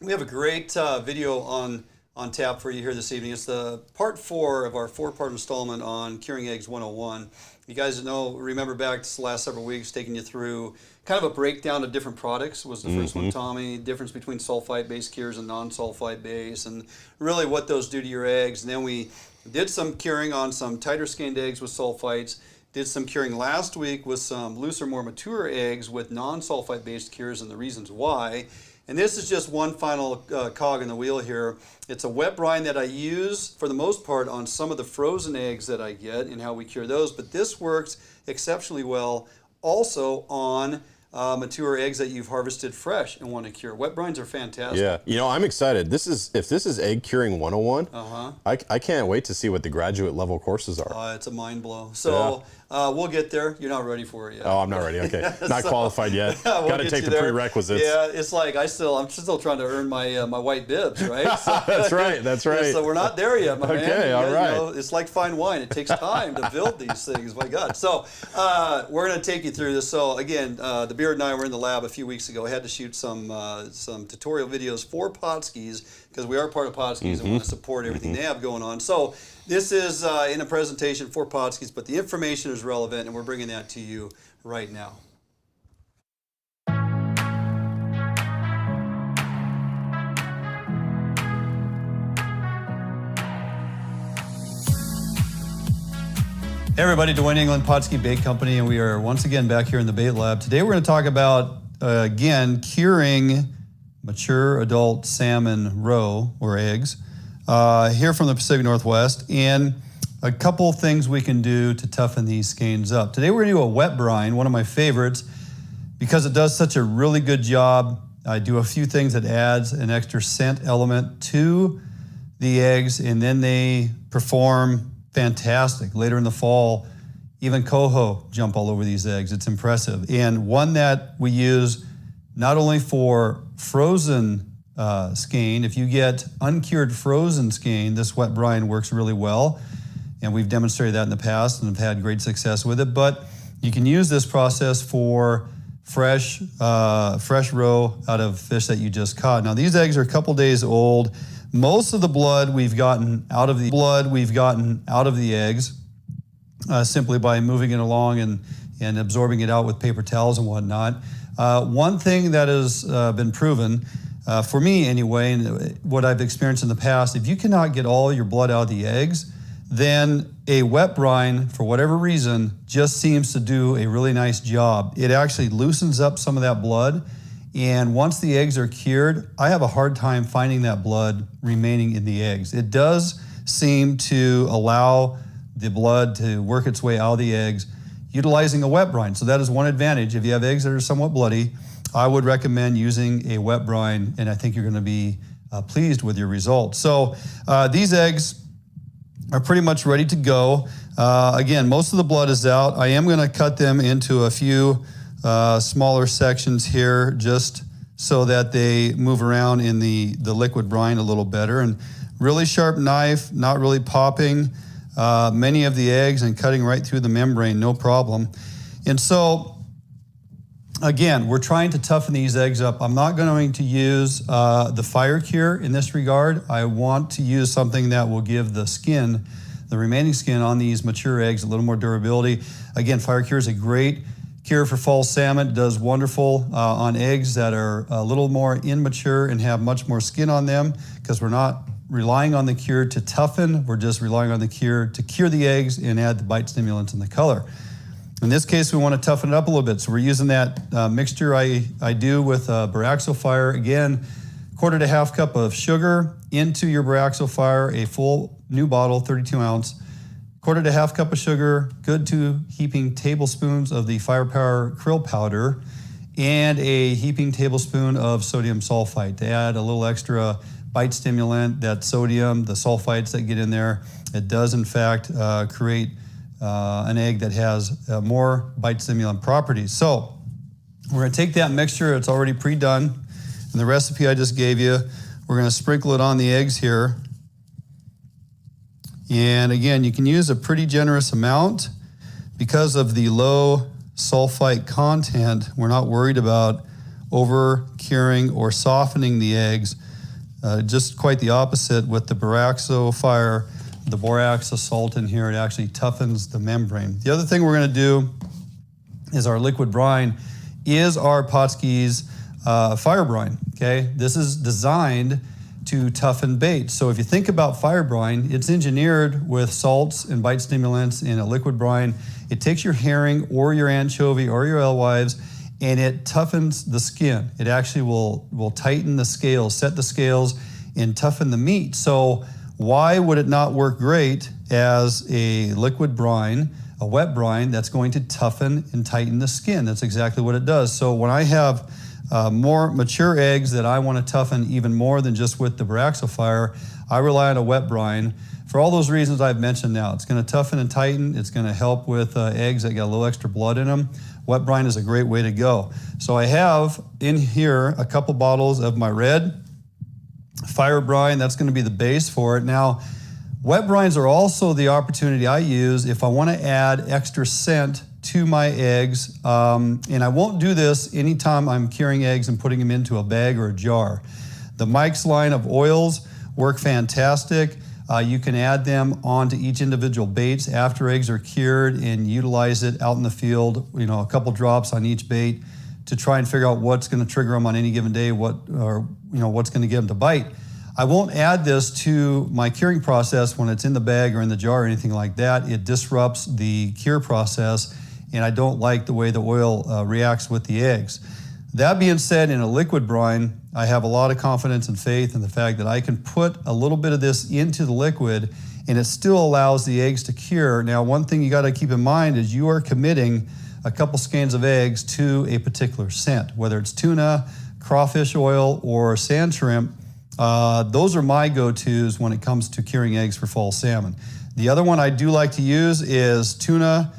We have a great video on tap for you here this evening. It's the part 4 of our 4-part installment on Curing Eggs 101. You guys remember back to the last several weeks, taking you through kind of a breakdown of different products was the first one, Tommy. Difference between sulfite-based cures and non-sulfite-based, and really what those do to your eggs. And then we did some curing on some tighter-skinned eggs with sulfites. Did some curing last week with some looser, more mature eggs with non-sulfite-based cures and the reasons why. And this is just one final cog in the wheel here. It's a wet brine that I use for the most part on some of the frozen eggs that I get and how we cure those. But this works exceptionally well also on mature eggs that you've harvested fresh and want to cure. Wet brines are fantastic. Yeah, I'm excited. If this is Egg Curing 101, I can't wait to see what the graduate level courses are. It's a mind blow. So we'll get there. You're not ready for it yet. Oh, I'm not ready. Okay, not qualified yet. Got to take the prerequisites. Yeah, it's like I'm still trying to earn my my white bibs, right? So, that's right. So we're not there yet, my man. Okay, all right. It's like fine wine. It takes time to build these things. My God. So we're going to take you through this. So again, the Beard and I were in the lab a few weeks ago. I had to shoot some tutorial videos for Podskis because we are part of Podskis and want to support everything they have going on. So this is in a presentation for Podskis, but the information is relevant, and we're bringing that to you right now. Hey everybody, Dwayne England, Podski Bait Company, and we are once again back here in the bait lab. Today we're going to talk about, again, curing mature adult salmon roe, or eggs, here from the Pacific Northwest, and a couple things we can do to toughen these skeins up. Today we're going to do a wet brine, one of my favorites, because it does such a really good job. I do a few things that adds an extra scent element to the eggs, and then they perform fantastic. Later in the fall, even coho jump all over these eggs. It's impressive. And one that we use not only for frozen skein, if you get uncured frozen skein, this wet brine works really well. And we've demonstrated that in the past and have had great success with it. But you can use this process for fresh roe out of fish that you just caught. Now these eggs are a couple days old. Most of the blood we've gotten out of the eggs simply by moving it along and absorbing it out with paper towels and whatnot. One thing that has been proven, for me anyway, and what I've experienced in the past, if you cannot get all your blood out of the eggs, then a wet brine, for whatever reason, just seems to do a really nice job. It actually loosens up some of that blood. And once the eggs are cured, I have a hard time finding that blood remaining in the eggs. It does seem to allow the blood to work its way out of the eggs utilizing a wet brine. So that is one advantage. If you have eggs that are somewhat bloody, I would recommend using a wet brine, and I think you're going to be pleased with your results. So these eggs are pretty much ready to go. Again, most of the blood is out. I am going to cut them into a few smaller sections here, just so that they move around in the liquid brine a little better. And really sharp knife, not really popping many of the eggs and cutting right through the membrane, no problem. And so, again, we're trying to toughen these eggs up. I'm not going to use the fire cure in this regard. I want to use something that will give the skin, the remaining skin on these mature eggs, a little more durability. Again, fire cure is a great cure for fall salmon. It does wonderful on eggs that are a little more immature and have much more skin on them, because we're not relying on the cure to toughen. We're just relying on the cure to cure the eggs and add the bite stimulants and the color. In this case, we want to toughen it up a little bit. So we're using that mixture I do with Baraxo Fire. Again, 1/4 to 1/2 cup of sugar into your Baraxo Fire, a full new bottle, 32 ounce. 1/4 to 1/2 cup of sugar, good 2 heaping tablespoons of the Firepower krill powder, and a heaping tablespoon of sodium sulfite to add a little extra bite stimulant. That sodium, the sulfites that get in there, it does in fact create an egg that has more bite stimulant properties. So we're going to take that mixture, it's already pre-done, and the recipe I just gave you, we're going to sprinkle it on the eggs here. And again, you can use a pretty generous amount. Because of the low sulfite content, we're not worried about over curing or softening the eggs. Just quite the opposite with the Baraxo Fire. The borax, the salt in here, it actually toughens the membrane. The other thing we're going to do is our liquid brine is our Potskie's fire brine. Okay, this is designed to toughen bait. So if you think about fire brine, it's engineered with salts and bite stimulants in a liquid brine. It takes your herring or your anchovy or your alewives and it toughens the skin. It actually will tighten the scales, set the scales, and toughen the meat. So why would it not work great as a liquid brine, a wet brine that's going to toughen and tighten the skin? That's exactly what it does. So when I have more mature eggs that I want to toughen even more than just with the Baraxo Fire, I rely on a wet brine for all those reasons I've mentioned now. It's going to toughen and tighten. It's going to help with eggs that got a little extra blood in them. Wet brine is a great way to go. So I have in here a couple bottles of my red fire brine. That's going to be the base for it. Now, wet brines are also the opportunity I use if I want to add extra scent to my eggs. And I won't do this anytime I'm curing eggs and putting them into a bag or a jar. The Mike's line of oils work fantastic. You can add them onto each individual baits after eggs are cured and utilize it out in the field, you know, a couple drops on each bait to try and figure out what's going to trigger them on any given day, what's going to get them to bite. I won't add this to my curing process when it's in the bag or in the jar or anything like that. It disrupts the cure process, and I don't like the way the oil reacts with the eggs. That being said, in a liquid brine, I have a lot of confidence and faith in the fact that I can put a little bit of this into the liquid and it still allows the eggs to cure. Now, one thing you got to keep in mind is you are committing a couple skeins of eggs to a particular scent, whether it's tuna, crawfish oil, or sand shrimp. Those are my go-tos when it comes to curing eggs for fall salmon. The other one I do like to use is tuna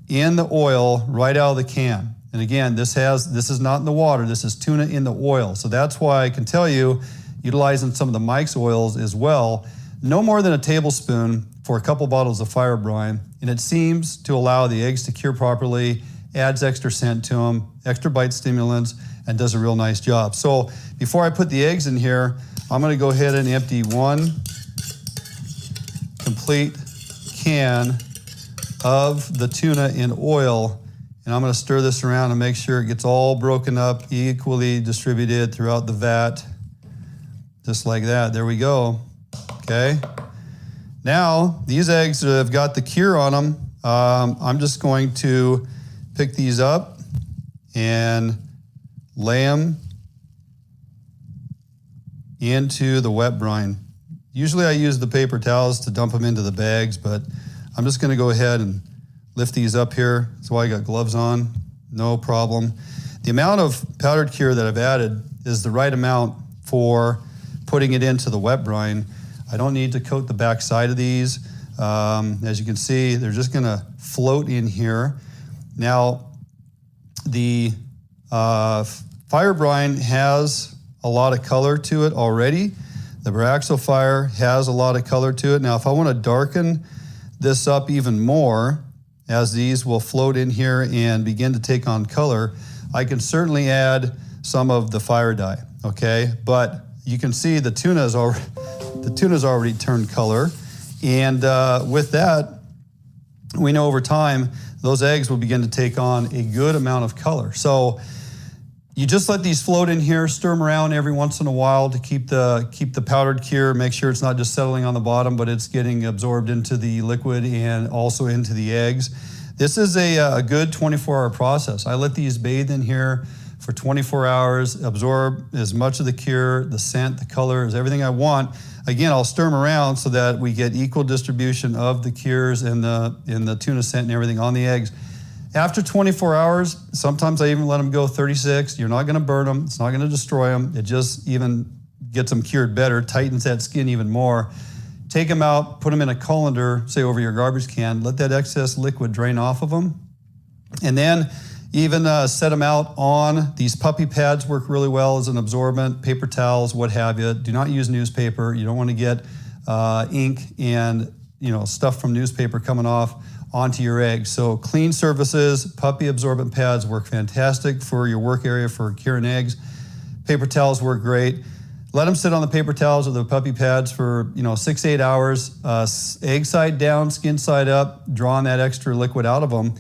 in the oil right out of the can. And again, this is not in the water, this is tuna in the oil. So that's why I can tell you, utilizing some of the Mike's oils as well, no more than a tablespoon for a couple bottles of fire brine, and it seems to allow the eggs to cure properly, adds extra scent to them, extra bite stimulants, and does a real nice job. So before I put the eggs in here, I'm gonna go ahead and empty one complete can of the tuna in oil. And I'm going to stir this around and make sure it gets all broken up, equally distributed throughout the vat. Just like that. There we go. Okay. Now, these eggs have got the cure on them. I'm just going to pick these up and lay them into the wet brine. Usually I use the paper towels to dump them into the bags, but I'm just going to go ahead and lift these up here. That's why I got gloves on, no problem. The amount of powdered cure that I've added is the right amount for putting it into the wet brine. I don't need to coat the back side of these. As you can see, they're just gonna float in here. Now, the fire brine has a lot of color to it already. The Baraxo fire has a lot of color to it. Now, if I wanna darken this up even more, as these will float in here and begin to take on color, I can certainly add some of the fire dye, okay? But you can see the tuna's already turned color. And with that, we know over time, those eggs will begin to take on a good amount of color. So you just let these float in here, stir them around every once in a while to keep the powdered cure, make sure it's not just settling on the bottom, but it's getting absorbed into the liquid and also into the eggs. This is a good 24-hour process. I let these bathe in here for 24 hours, absorb as much of the cure, the scent, the color, as everything I want. Again, I'll stir them around so that we get equal distribution of the cures and the tuna scent and everything on the eggs. After 24 hours, sometimes I even let them go 36. You're not gonna burn them, it's not gonna destroy them. It just even gets them cured better, tightens that skin even more. Take them out, put them in a colander, say over your garbage can, let that excess liquid drain off of them. And then even set them out on these puppy pads, work really well as an absorbent, paper towels, what have you. Do not use newspaper. You don't want to get ink and stuff from newspaper coming off onto your eggs. So clean surfaces, puppy absorbent pads work fantastic for your work area for curing eggs. Paper towels work great. Let them sit on the paper towels or the puppy pads for 6 to 8 hours, egg side down, skin side up, drawing that extra liquid out of them.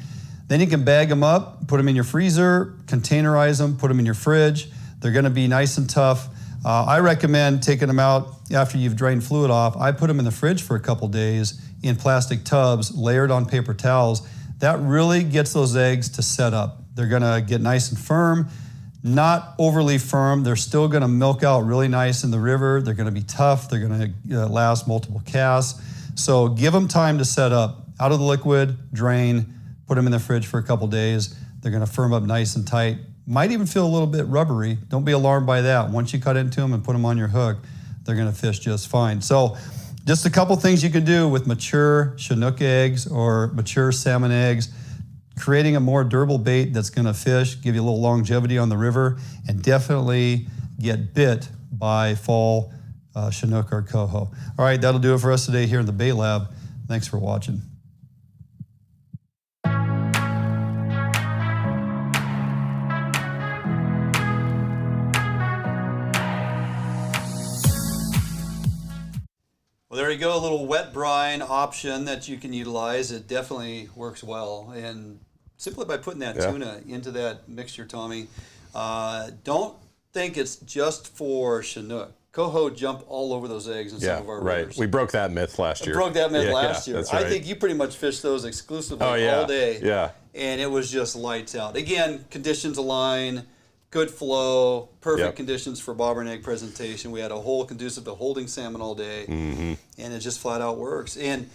Then you can bag them up, put them in your freezer, containerize them, put them in your fridge. They're gonna be nice and tough. I recommend taking them out after you've drained fluid off. I put them in the fridge for a couple days in plastic tubs, layered on paper towels. That really gets those eggs to set up. They're gonna get nice and firm, not overly firm. They're still gonna milk out really nice in the river. They're gonna be tough. They're gonna last multiple casts. So give them time to set up. Out of the liquid, drain, put them in the fridge for a couple days. They're gonna firm up nice and tight. Might even feel a little bit rubbery. Don't be alarmed by that. Once you cut into them and put them on your hook, they're gonna fish just fine. So just a couple things you can do with mature Chinook eggs or mature salmon eggs, creating a more durable bait that's gonna fish, give you a little longevity on the river, and definitely get bit by fall Chinook or Coho. All right, that'll do it for us today here in the Bait Lab. Thanks for watching. Well, there you go, a little wet brine option that you can utilize. It definitely works well. And simply by putting that tuna into that mixture, Tommy, don't think it's just for Chinook. Coho jump all over those eggs in some of our rivers. We broke that myth last year. Broke that myth last year. That's right. I think you pretty much fished those exclusively all day. Yeah. And it was just lights out. Again, conditions align. Good flow, perfect conditions for bobber and egg presentation. We had a hole conducive to holding salmon all day, and it just flat out works. And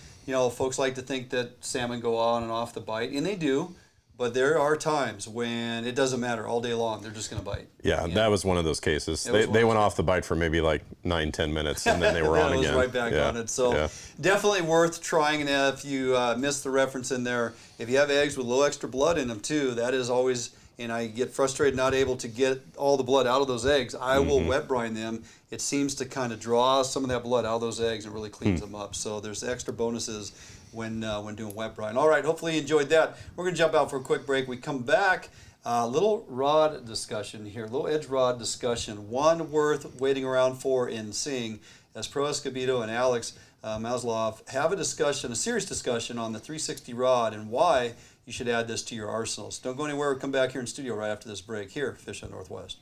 folks like to think that salmon go on and off the bite, and they do, but there are times when it doesn't matter all day long. They're just going to bite. Yeah, that was one of those cases. They went off the bite for maybe like 9-10 minutes, and then they were on again. It was right back on it. So definitely worth trying. And if you missed the reference in there, if you have eggs with a little extra blood in them too, that is always. And I get frustrated not able to get all the blood out of those eggs, I will wet brine them. It seems to kind of draw some of that blood out of those eggs and really cleans them up. So there's extra bonuses when doing wet brine. All right, hopefully you enjoyed that. We're going to jump out for a quick break. We come back, a little rod discussion here, a little edge rod discussion, one worth waiting around for and seeing as Pro Escobedo and Alex Maslov have a discussion, a serious discussion on the 360 rod and why you should add this to your arsenals. Don't go anywhere. We'll come back here in studio right after this break. Here, Fish on Northwest.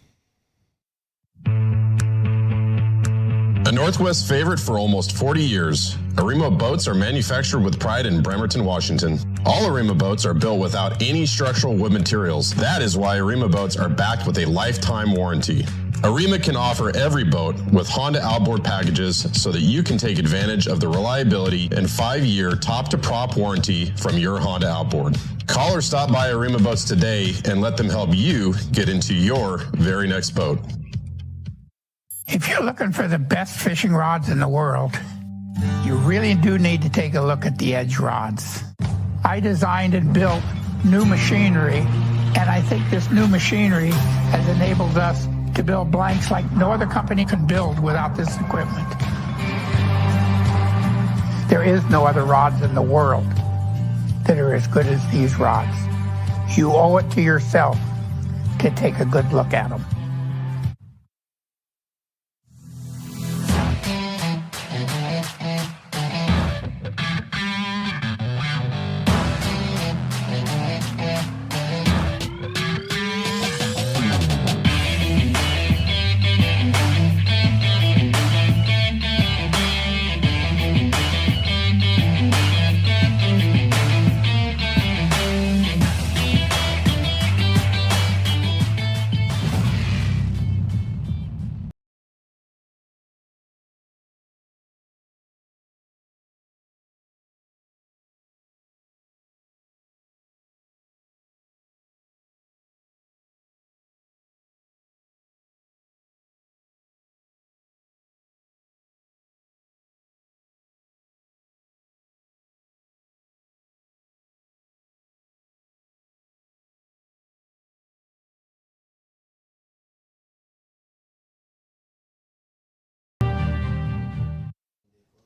A Northwest favorite for almost 40 years, Arima boats are manufactured with pride in Bremerton, Washington. All Arima boats are built without any structural wood materials. That is why Arima boats are backed with a lifetime warranty. Arima can offer every boat with Honda outboard packages so that you can take advantage of the reliability and 5-year top-to-prop warranty from your Honda outboard. Call or stop by Arima Boats today and let them help you get into your very next boat. If you're looking for the best fishing rods in the world, you really do need to take a look at the Edge rods. I designed and built new machinery, and I think this new machinery has enabled us to build blanks like no other company could build without this equipment. There is no other rods in the world that are as good as these rods. You owe it to yourself to take a good look at them.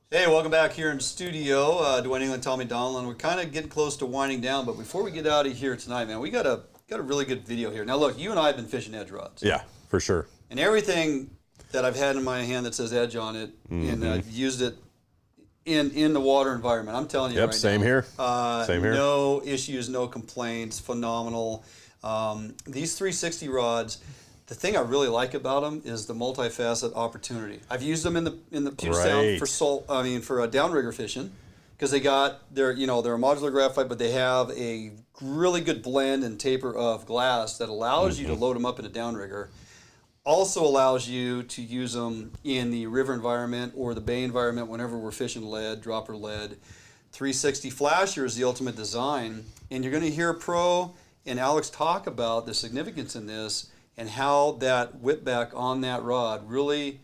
Hey, welcome back here in studio. Dwayne England, Tommy Donlin. We're kind of getting close to winding down, but before we get out of here tonight, man, we got a really good video here. Now, look, you and I have been fishing edge rods. Yeah, for sure. And everything that I've had in my hand that says edge on it, and I've used it in the water environment. I'm telling you right now. Yep, same here. Same here. No issues, no complaints, phenomenal. These 360 rods, the thing I really like about them is the multifaceted opportunity. I've used them in the Puget Sound for downrigger fishing, because they're a modular graphite, but they have a really good blend and taper of glass that allows you to load them up in a downrigger. Also allows you to use them in the river environment or the bay environment whenever we're fishing lead, dropper lead. 360 flasher is the ultimate design, and you're going to hear Pro and Alex talk about the significance in this and how that whip back on that rod really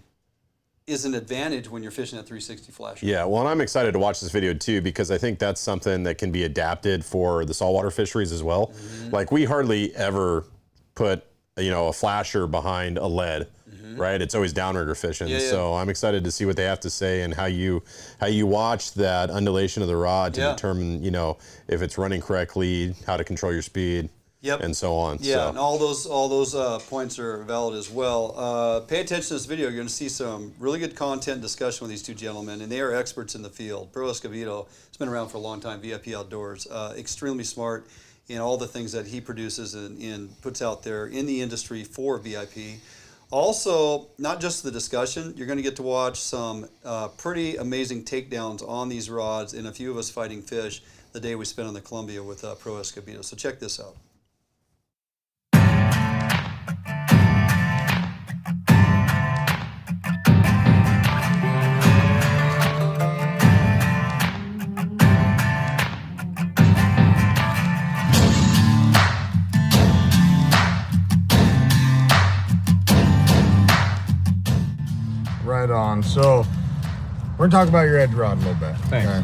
is an advantage when you're fishing at 360 flasher. Yeah, well, and I'm excited to watch this video too, because I think that's something that can be adapted for the saltwater fisheries as well. Like, we hardly ever put, a flasher behind a lead, right? It's always downrigger fishing. Yeah. So I'm excited to see what they have to say and how you watch that undulation of the rod to determine, if it's running correctly, how to control your speed. Yep. And so on. Yeah, and all those points are valid as well. Pay attention to this video. You're going to see some really good content and discussion with these two gentlemen, and they are experts in the field. Pro Escobedo has been around for a long time, VIP Outdoors, extremely smart in all the things that he produces and puts out there in the industry for VIP. Also, not just the discussion, you're going to get to watch some pretty amazing takedowns on these rods and a few of us fighting fish the day we spent on the Columbia with Pro Escobedo. So check this out. Right on. So we're gonna talk about your edge rod a little bit. Thanks. Okay.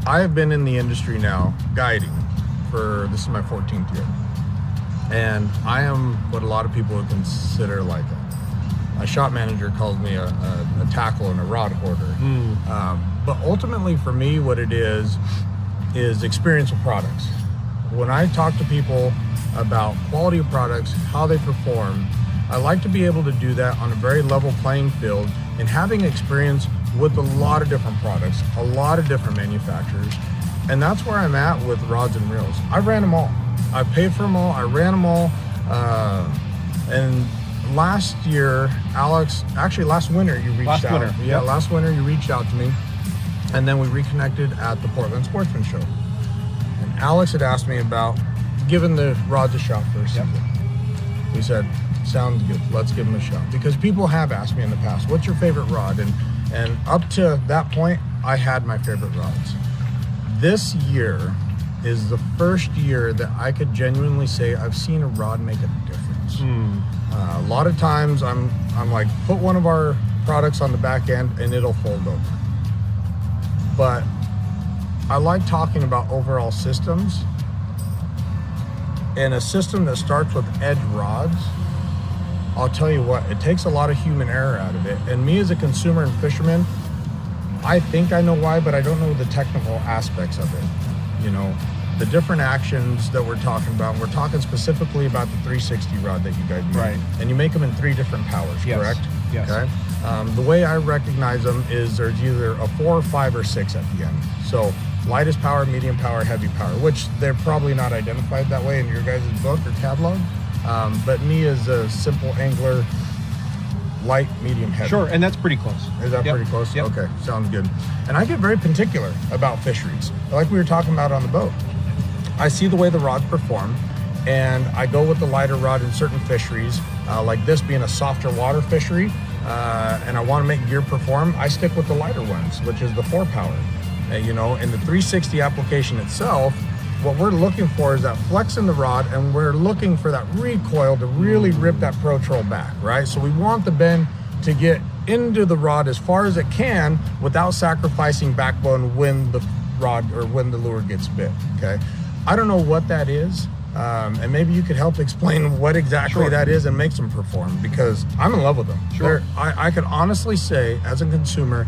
I have been in the industry now guiding this is my 14th year, and I am what a lot of people would consider like a shop manager calls me a tackle and a rod hoarder. But ultimately for me, what it is experience with products. When I talk to people about quality of products, how they perform, I like to be able to do that on a very level playing field and having experience with a lot of different products, a lot of different manufacturers. And that's where I'm at with rods and reels. I ran them all. I paid for them all. I ran them all. And last year, Alex, actually last winter, you reached out. Winter. Yeah, last winter you reached out to me. And then we reconnected at the Portland Sportsman Show. And Alex had asked me about giving the rods a shot for a season. He said, sounds good. Let's give them a shot. Because people have asked me in the past, what's your favorite rod? And up to that point, I had my favorite rods. This year is the first year that I could genuinely say I've seen a rod make a difference. A lot of times I'm like, put one of our products on the back end and it'll fold over. But I like talking about overall systems, and a system that starts with edge rods, I'll tell you what, it takes a lot of human error out of it. And me as a consumer and fisherman, I think I know why, but I don't know the technical aspects of it. You know, the different actions that we're talking about. We're talking specifically about the 360 rod that you guys make. Right. And you make them in 3 different powers, correct? Yes. Okay. The way I recognize them is there's either a 4, 5, or 6 at the end. So lightest power, medium power, heavy power, which they're probably not identified that way in your guys' book or catalog. But me as a simple angler, light, medium, heavy. Sure, and that's pretty close. Is that pretty close? Yep. Okay, sounds good. And I get very particular about fisheries. Like we were talking about on the boat. I see the way the rods perform, and I go with the lighter rod in certain fisheries, like this being a softer water fishery, and I want to make gear perform, I stick with the lighter ones, which is the 4 power. You know, in the 360 application itself, what we're looking for is that flex in the rod, and we're looking for that recoil to really rip that pro troll back, right? So we want the bend to get into the rod as far as it can without sacrificing backbone when the rod or when the lure gets bit, okay? I don't know what that is, and maybe you could help explain what exactly that is and makes them perform, because I'm in love with them. Sure. I could honestly say, as a consumer,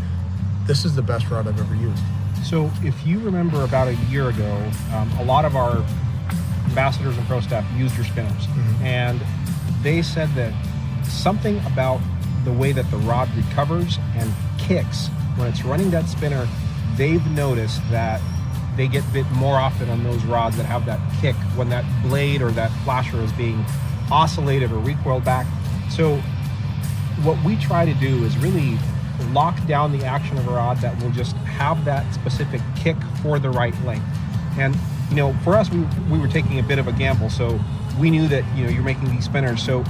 this is the best rod I've ever used. So if you remember about a year ago, a lot of our ambassadors and pro staff used your spinners, and they said that something about the way that the rod recovers and kicks when it's running that spinner, they've noticed that they get bit more often on those rods that have that kick when that blade or that flasher is being oscillated or recoiled back. So what we try to do is really lock down the action of a rod that will just have that specific kick for the right length. And you know, for us, we were taking a bit of a gamble, so we knew that, you know, you're making these spinners, so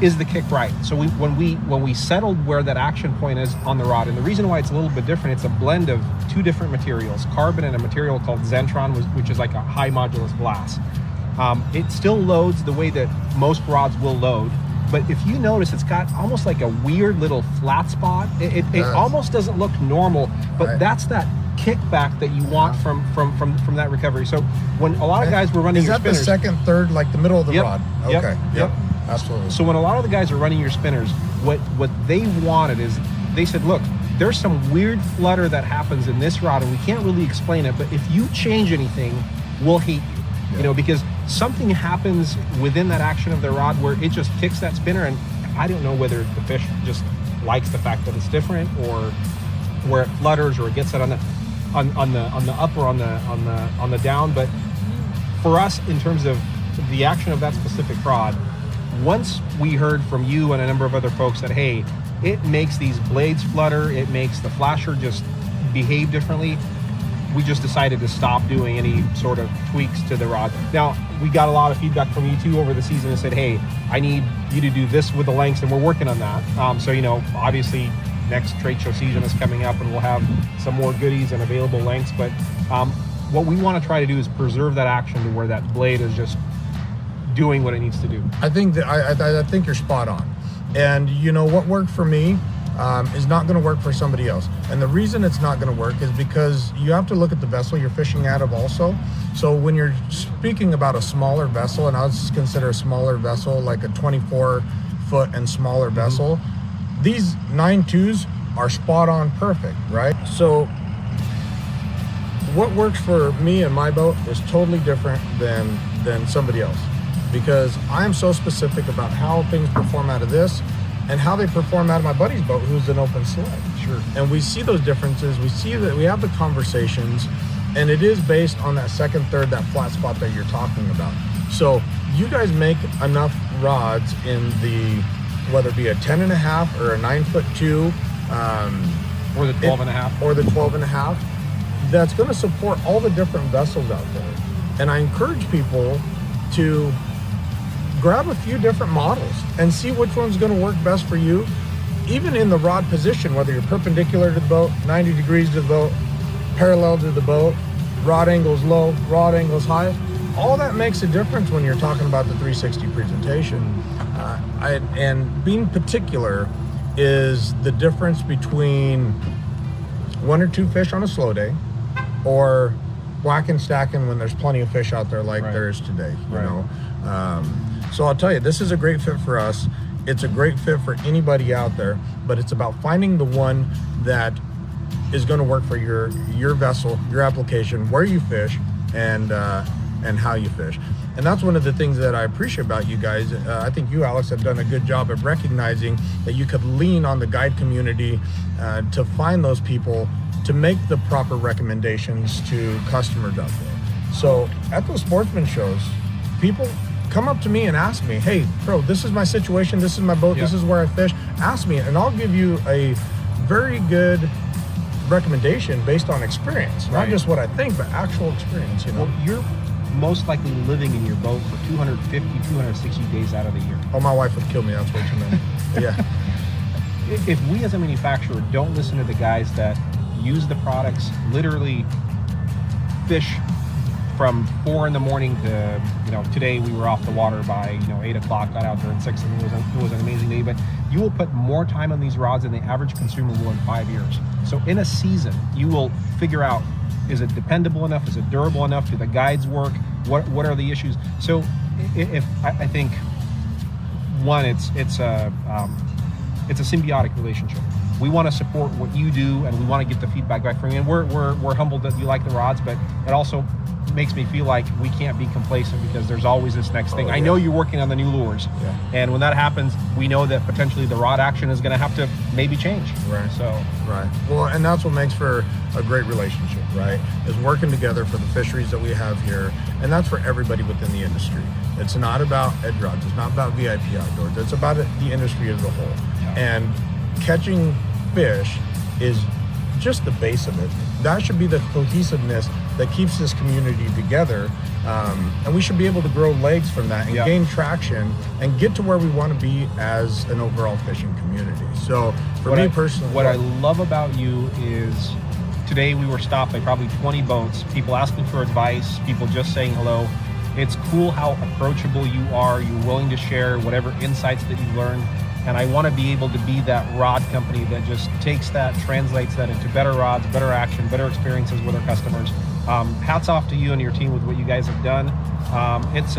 is the kick right? So when we settled where that action point is on the rod, and the reason why it's a little bit different, it's a blend of 2 different materials, carbon and a material called Zentron, which is like a high modulus glass. It still loads the way that most rods will load, but if you notice, it's got almost like a weird little flat spot. It almost doesn't look normal, but that's that kickback that you want from that recovery. So when a lot of guys were running your spinners, is that the second, third, like the middle of the rod? Okay. Yep. Absolutely. So when a lot of the guys are running your spinners, what they wanted is, they said, look, there's some weird flutter that happens in this rod and we can't really explain it, but if you change anything, we'll hate you. You know, because something happens within that action of the rod where it just kicks that spinner, and I don't know whether the fish just likes the fact that it's different, or where it flutters, or it gets it on the up or on the down. But for us, in terms of the action of that specific rod, once we heard from you and a number of other folks that, hey, it makes these blades flutter, it makes the flasher just behave differently, we just decided to stop doing any sort of tweaks to the rod. Now, we got a lot of feedback from you too over the season and said, hey, I need you to do this with the lengths, and we're working on that. So, you know, obviously next trade show season is coming up and we'll have some more goodies and available lengths, but what we want to try to do is preserve that action to where that blade is just doing what it needs to do. I think that I think you're spot on. And you know, what worked for me is not going to work for somebody else. And the reason it's not going to work is because you have to look at the vessel you're fishing out of also. So when you're speaking about a smaller vessel, and I'll just consider a smaller vessel like a 24-foot and smaller vessel, these 9.2s are spot on perfect, right? So what works for me and my boat is totally different than somebody else, because I'm so specific about how things perform out of this and how they perform out of my buddy's boat, who's an open sled. Sure. And we see those differences. We see that we have the conversations, and it is based on that second, third, that flat spot that you're talking about. So you guys make enough rods in the, whether it be a 10.5 or a 9'2", or the 12.5, or the 12.5, that's going to support all the different vessels out there. And I encourage people to grab a few different models and see which one's going to work best for you, even in the rod position, whether you're perpendicular to the boat, 90 degrees to the boat, parallel to the boat, rod angle's low, rod angle's high. All that makes a difference when you're talking about the 360 presentation. And being particular is the difference between 1 or 2 fish on a slow day, or whack and stacking when there's plenty of fish out there like there is today, you know. So I'll tell you, this is a great fit for us. It's a great fit for anybody out there, but it's about finding the one that is going to work for your vessel, your application, where you fish, and how you fish. And that's one of the things that I appreciate about you guys. I think you, Alex, have done a good job of recognizing that you could lean on the guide community to find those people to make the proper recommendations to customers out there. So at those sportsman shows, people come up to me and ask me, hey, bro, this is my situation, this is my boat, this is where I fish. Ask me, and I'll give you a very good recommendation based on experience. Not just what I think, but actual experience, you know. Well, you're most likely living in your boat for 250, 260 days out of the year. Oh, my wife would kill me. That's way too many. Yeah. If we as a manufacturer don't listen to the guys that use the products, literally fish from 4 in the morning to, you know, today we were off the water by, 8 o'clock, got out there at 6, and it was an amazing day, but you will put more time on these rods than the average consumer will in 5 years. So in a season, you will figure out, is it dependable enough? Is it durable enough? Do the guides work? What are the issues? So if I think, one, it's a symbiotic relationship. We want to support what you do, and we want to get the feedback back from you. And we're humbled that you like the rods, but it also makes me feel like we can't be complacent because there's always this next thing. I know you're working on the new lures, and when that happens, we know that potentially the rod action is going to have to maybe change. Right. So. Right. Well, and that's what makes for a great relationship, right? Is working together for the fisheries that we have here, and that's for everybody within the industry. It's not about edge rods. It's not about VIP outdoors. It's about the industry as a whole. And catching fish is just the base of it. That should be the cohesiveness that keeps this community together, and we should be able to grow legs from that and gain traction and get to where we want to be as an overall fishing community. So for me personally, what I love about you is today we were stopped by probably 20 boats, people asking for advice, people just saying hello. It's cool how approachable you are. You're willing to share whatever insights that you've learned. And I want to be able to be that rod company that just takes that, translates that into better rods, better action, better experiences with our customers. Hats off to you and your team with what you guys have done. It's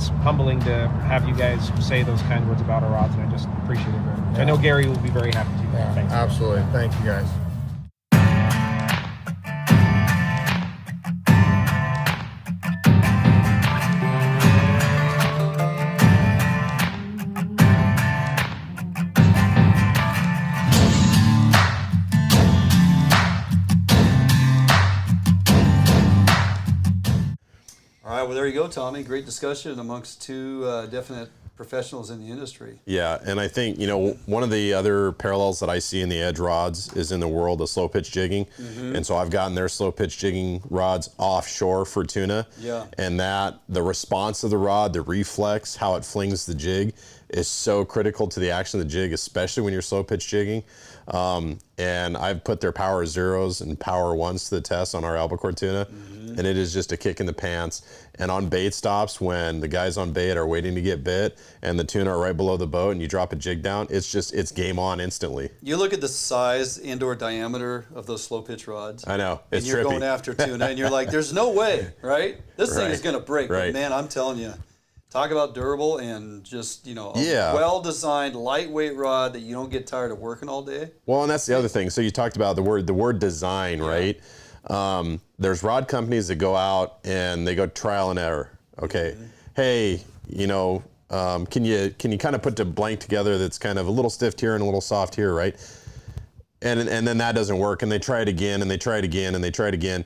humbling to have you guys say those kind words about our rods, and I just appreciate it very much. I know Gary will be very happy too. Thanks. Absolutely. Thank you, guys. Well, there you go, Tommy. Great discussion amongst two definite professionals in the industry. Yeah, and I think, one of the other parallels that I see in the edge rods is in the world of slow pitch jigging. And so I've gotten their slow pitch jigging rods offshore for tuna. Yeah. And that the response of the rod, the reflex, how it flings the jig is so critical to the action of the jig, especially when you're slow pitch jigging. And I've put their power zeros and power ones to the test on our albacore tuna. And it is just a kick in the pants. And on bait stops, when the guys on bait are waiting to get bit and the tuna are right below the boat and you drop a jig down, it's game on instantly. You look at the size, indoor diameter of those slow pitch rods. I know, it's and you're trippy. going after tuna and you're like, there's no way, right? This thing is going to break. Right. But man, I'm telling you, talk about durable and just, a well-designed, lightweight rod that you don't get tired of working all day. Well, and that's the other thing. So you talked about the word design, right? There's rod companies that go out and they go trial and error. Okay, hey, can you kind of put the blank together that's kind of a little stiff here and a little soft here, right? And then that doesn't work, and they try it again, and they try it again, and they try it again.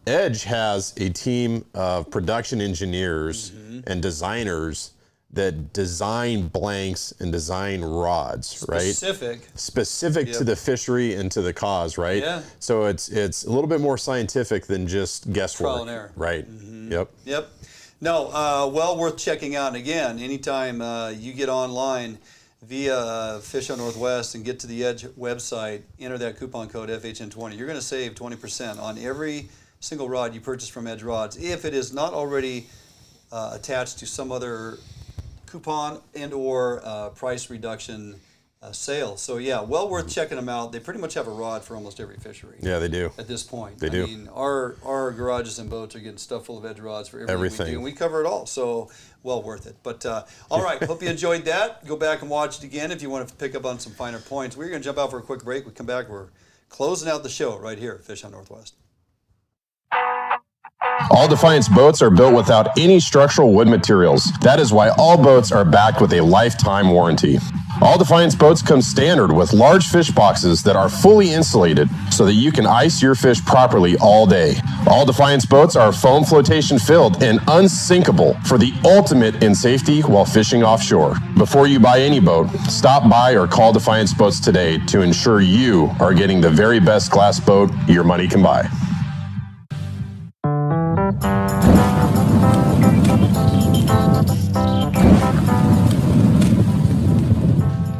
Edge has a team of production engineers and designers that design blanks and design rods, right? Specific to the fishery and to the cause, right? Yeah. So it's a little bit more scientific than just guesswork. Trial and error. Right. Yep. No, well worth checking out. And again, anytime you get online via Fish on Northwest and get to the Edge website, enter that coupon code FHN20, you're going to save 20% on every single rod you purchase from Edge Rods if it is not already attached to some other coupon and or price reduction sale. So yeah, well worth checking them out. They pretty much have a rod for almost every fishery. Yeah, they do. At this point. They do. I mean, our garages and boats are getting stuffed full of Edge rods for everything we do, and we cover it all. So well worth it. But all right, hope you enjoyed that. Go back and watch it again if you want to pick up on some finer points. We're going to jump out for a quick break. We come back. We're closing out the show right here at Fish on Northwest. All Defiance boats are built without any structural wood materials. That is why all boats are backed with a lifetime warranty. All Defiance boats come standard with large fish boxes that are fully insulated so that you can ice your fish properly all day. All Defiance boats are foam flotation filled and unsinkable for the ultimate in safety while fishing offshore. Before you buy any boat, stop by or call Defiance Boats today to ensure you are getting the very best glass boat your money can buy.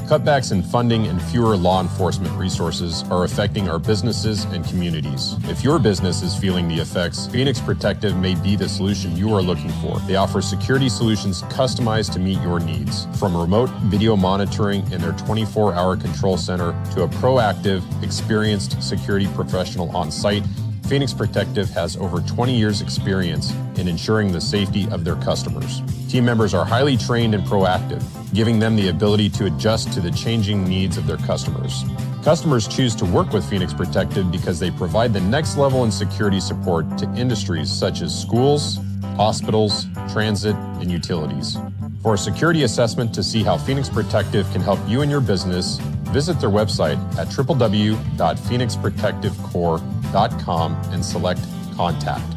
Cutbacks in funding and fewer law enforcement resources are affecting our businesses and communities. If your business is feeling the effects, Phoenix Protective may be the solution you are looking for. They offer security solutions customized to meet your needs. From remote video monitoring in their 24-hour control center to a proactive, experienced security professional on site, Phoenix Protective has over 20 years experience in ensuring the safety of their customers. Team members are highly trained and proactive, giving them the ability to adjust to the changing needs of their customers. Customers choose to work with Phoenix Protective because they provide the next level in security support to industries such as schools, hospitals, transit, and utilities. For a security assessment to see how Phoenix Protective can help you and your business, visit their website at www.phoenixprotectivecorps.com and select Contact.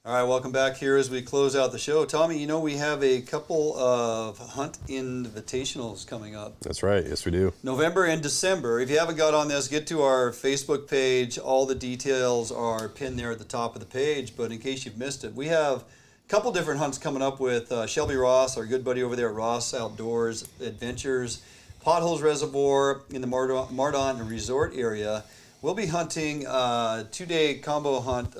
All right, welcome back here as we close out the show. Tommy, you know we have a couple of hunt invitationals coming up. That's right. Yes, we do. November and December. If you haven't got on this, get to our Facebook page. All the details are pinned there at the top of the page. But in case you've missed it, we have a couple different hunts coming up with Shelby Ross, our good buddy over there at Ross Outdoors Adventures, Potholes Reservoir in the Mardon Resort area. We'll be hunting two-day combo hunt,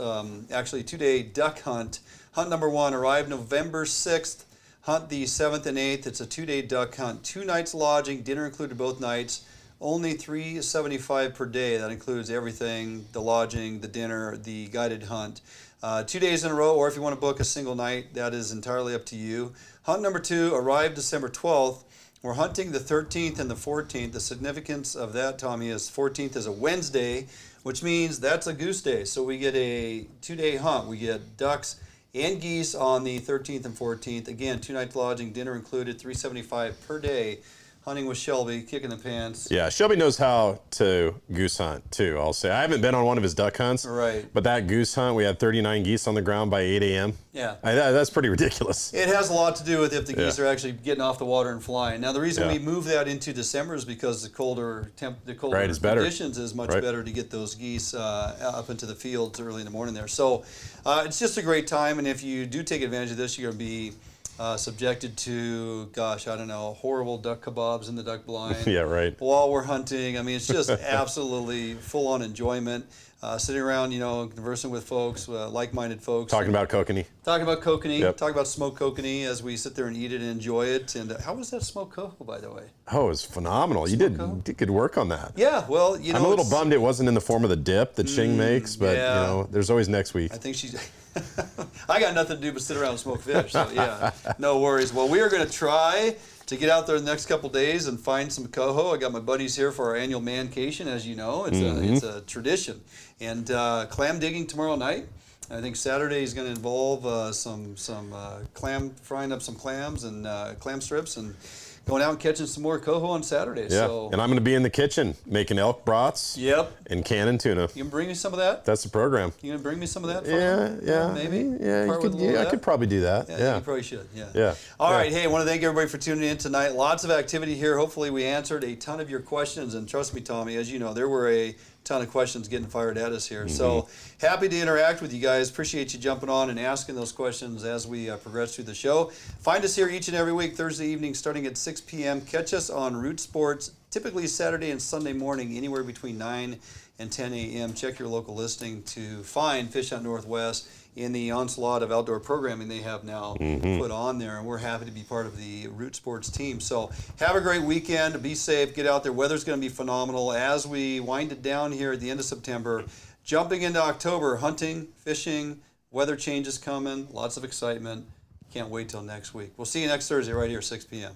actually two-day duck hunt. Hunt number 1 arrived November 6th. Hunt the 7th and 8th. It's a two-day duck hunt. 2 nights lodging, dinner included both nights. Only $375 per day. That includes everything, the lodging, the dinner, the guided hunt. 2 days in a row, or if you want to book a single night, that is entirely up to you. Hunt number 2 arrived December 12th. We're hunting the 13th and the 14th. The significance of that, Tommy, is 14th is a Wednesday, which means that's a goose day. So we get a 2-day hunt. We get ducks and geese on the 13th and 14th. Again, 2 nights lodging, dinner included, $375 per day. Hunting with Shelby, kicking the pants. Yeah, Shelby knows how to goose hunt too, I'll say. I haven't been on one of his duck hunts. Right. But that goose hunt, we had 39 geese on the ground by 8 a.m. Yeah. That's pretty ridiculous. It has a lot to do with if the geese are actually getting off the water and flying. Now, the reason we move that into December is because the colder conditions is much better to get those geese up into the fields early in the morning there. So it's just a great time, and if you do take advantage of this, you're going to be subjected to, gosh, I don't know, horrible duck kebabs in the duck blind. Yeah, right. While we're hunting. I mean, it's just absolutely full-on enjoyment. Sitting around, conversing with folks, like-minded folks. Talking about kokanee. Talking about kokanee. Talking about smoked kokanee as we sit there and eat it and enjoy it. And how was that smoked coho, by the way? Oh, it was phenomenal. You did good work on that. Yeah, well, I'm a little bummed it wasn't in the form of the dip that Shing makes, but, there's always next week. I think she's... I got nothing to do but sit around and smoke fish, so yeah, no worries. Well, we are going to try to get out there the next couple days and find some coho. I got my buddies here for our annual mancation, as you know. It's a tradition. And clam digging tomorrow night. I think Saturday is going to involve some frying up some clams and clam strips, and going out and catching some more coho on Saturday. Yeah, so, and I'm going to be in the kitchen making elk brats. Yep. And canning tuna. You can bring me some of that? That's the program. You going to bring me some of that? Yeah. Maybe? Yeah, I could probably do that. Yeah, you probably should. Yeah. All right. Hey, I want to thank everybody for tuning in tonight. Lots of activity here. Hopefully we answered a ton of your questions. And trust me, Tommy, as you know, there were a ton of questions getting fired at us here. So happy to interact with you guys. Appreciate you jumping on and asking those questions as we progress through the show. Find us here each and every week, Thursday evening, starting at 6 p.m. Catch us on Root Sports, typically Saturday and Sunday morning, anywhere between 9 and 10 a.m. Check your local listing to find Fish Hunt Northwest in the onslaught of outdoor programming they have now put on there, and we're happy to be part of the Root Sports team. So have a great weekend. Be safe. Get out there. Weather's going to be phenomenal as we wind it down here at the end of September. Jumping into October, hunting, fishing, weather changes coming, lots of excitement. Can't wait till next week. We'll see you next Thursday right here, 6 p.m.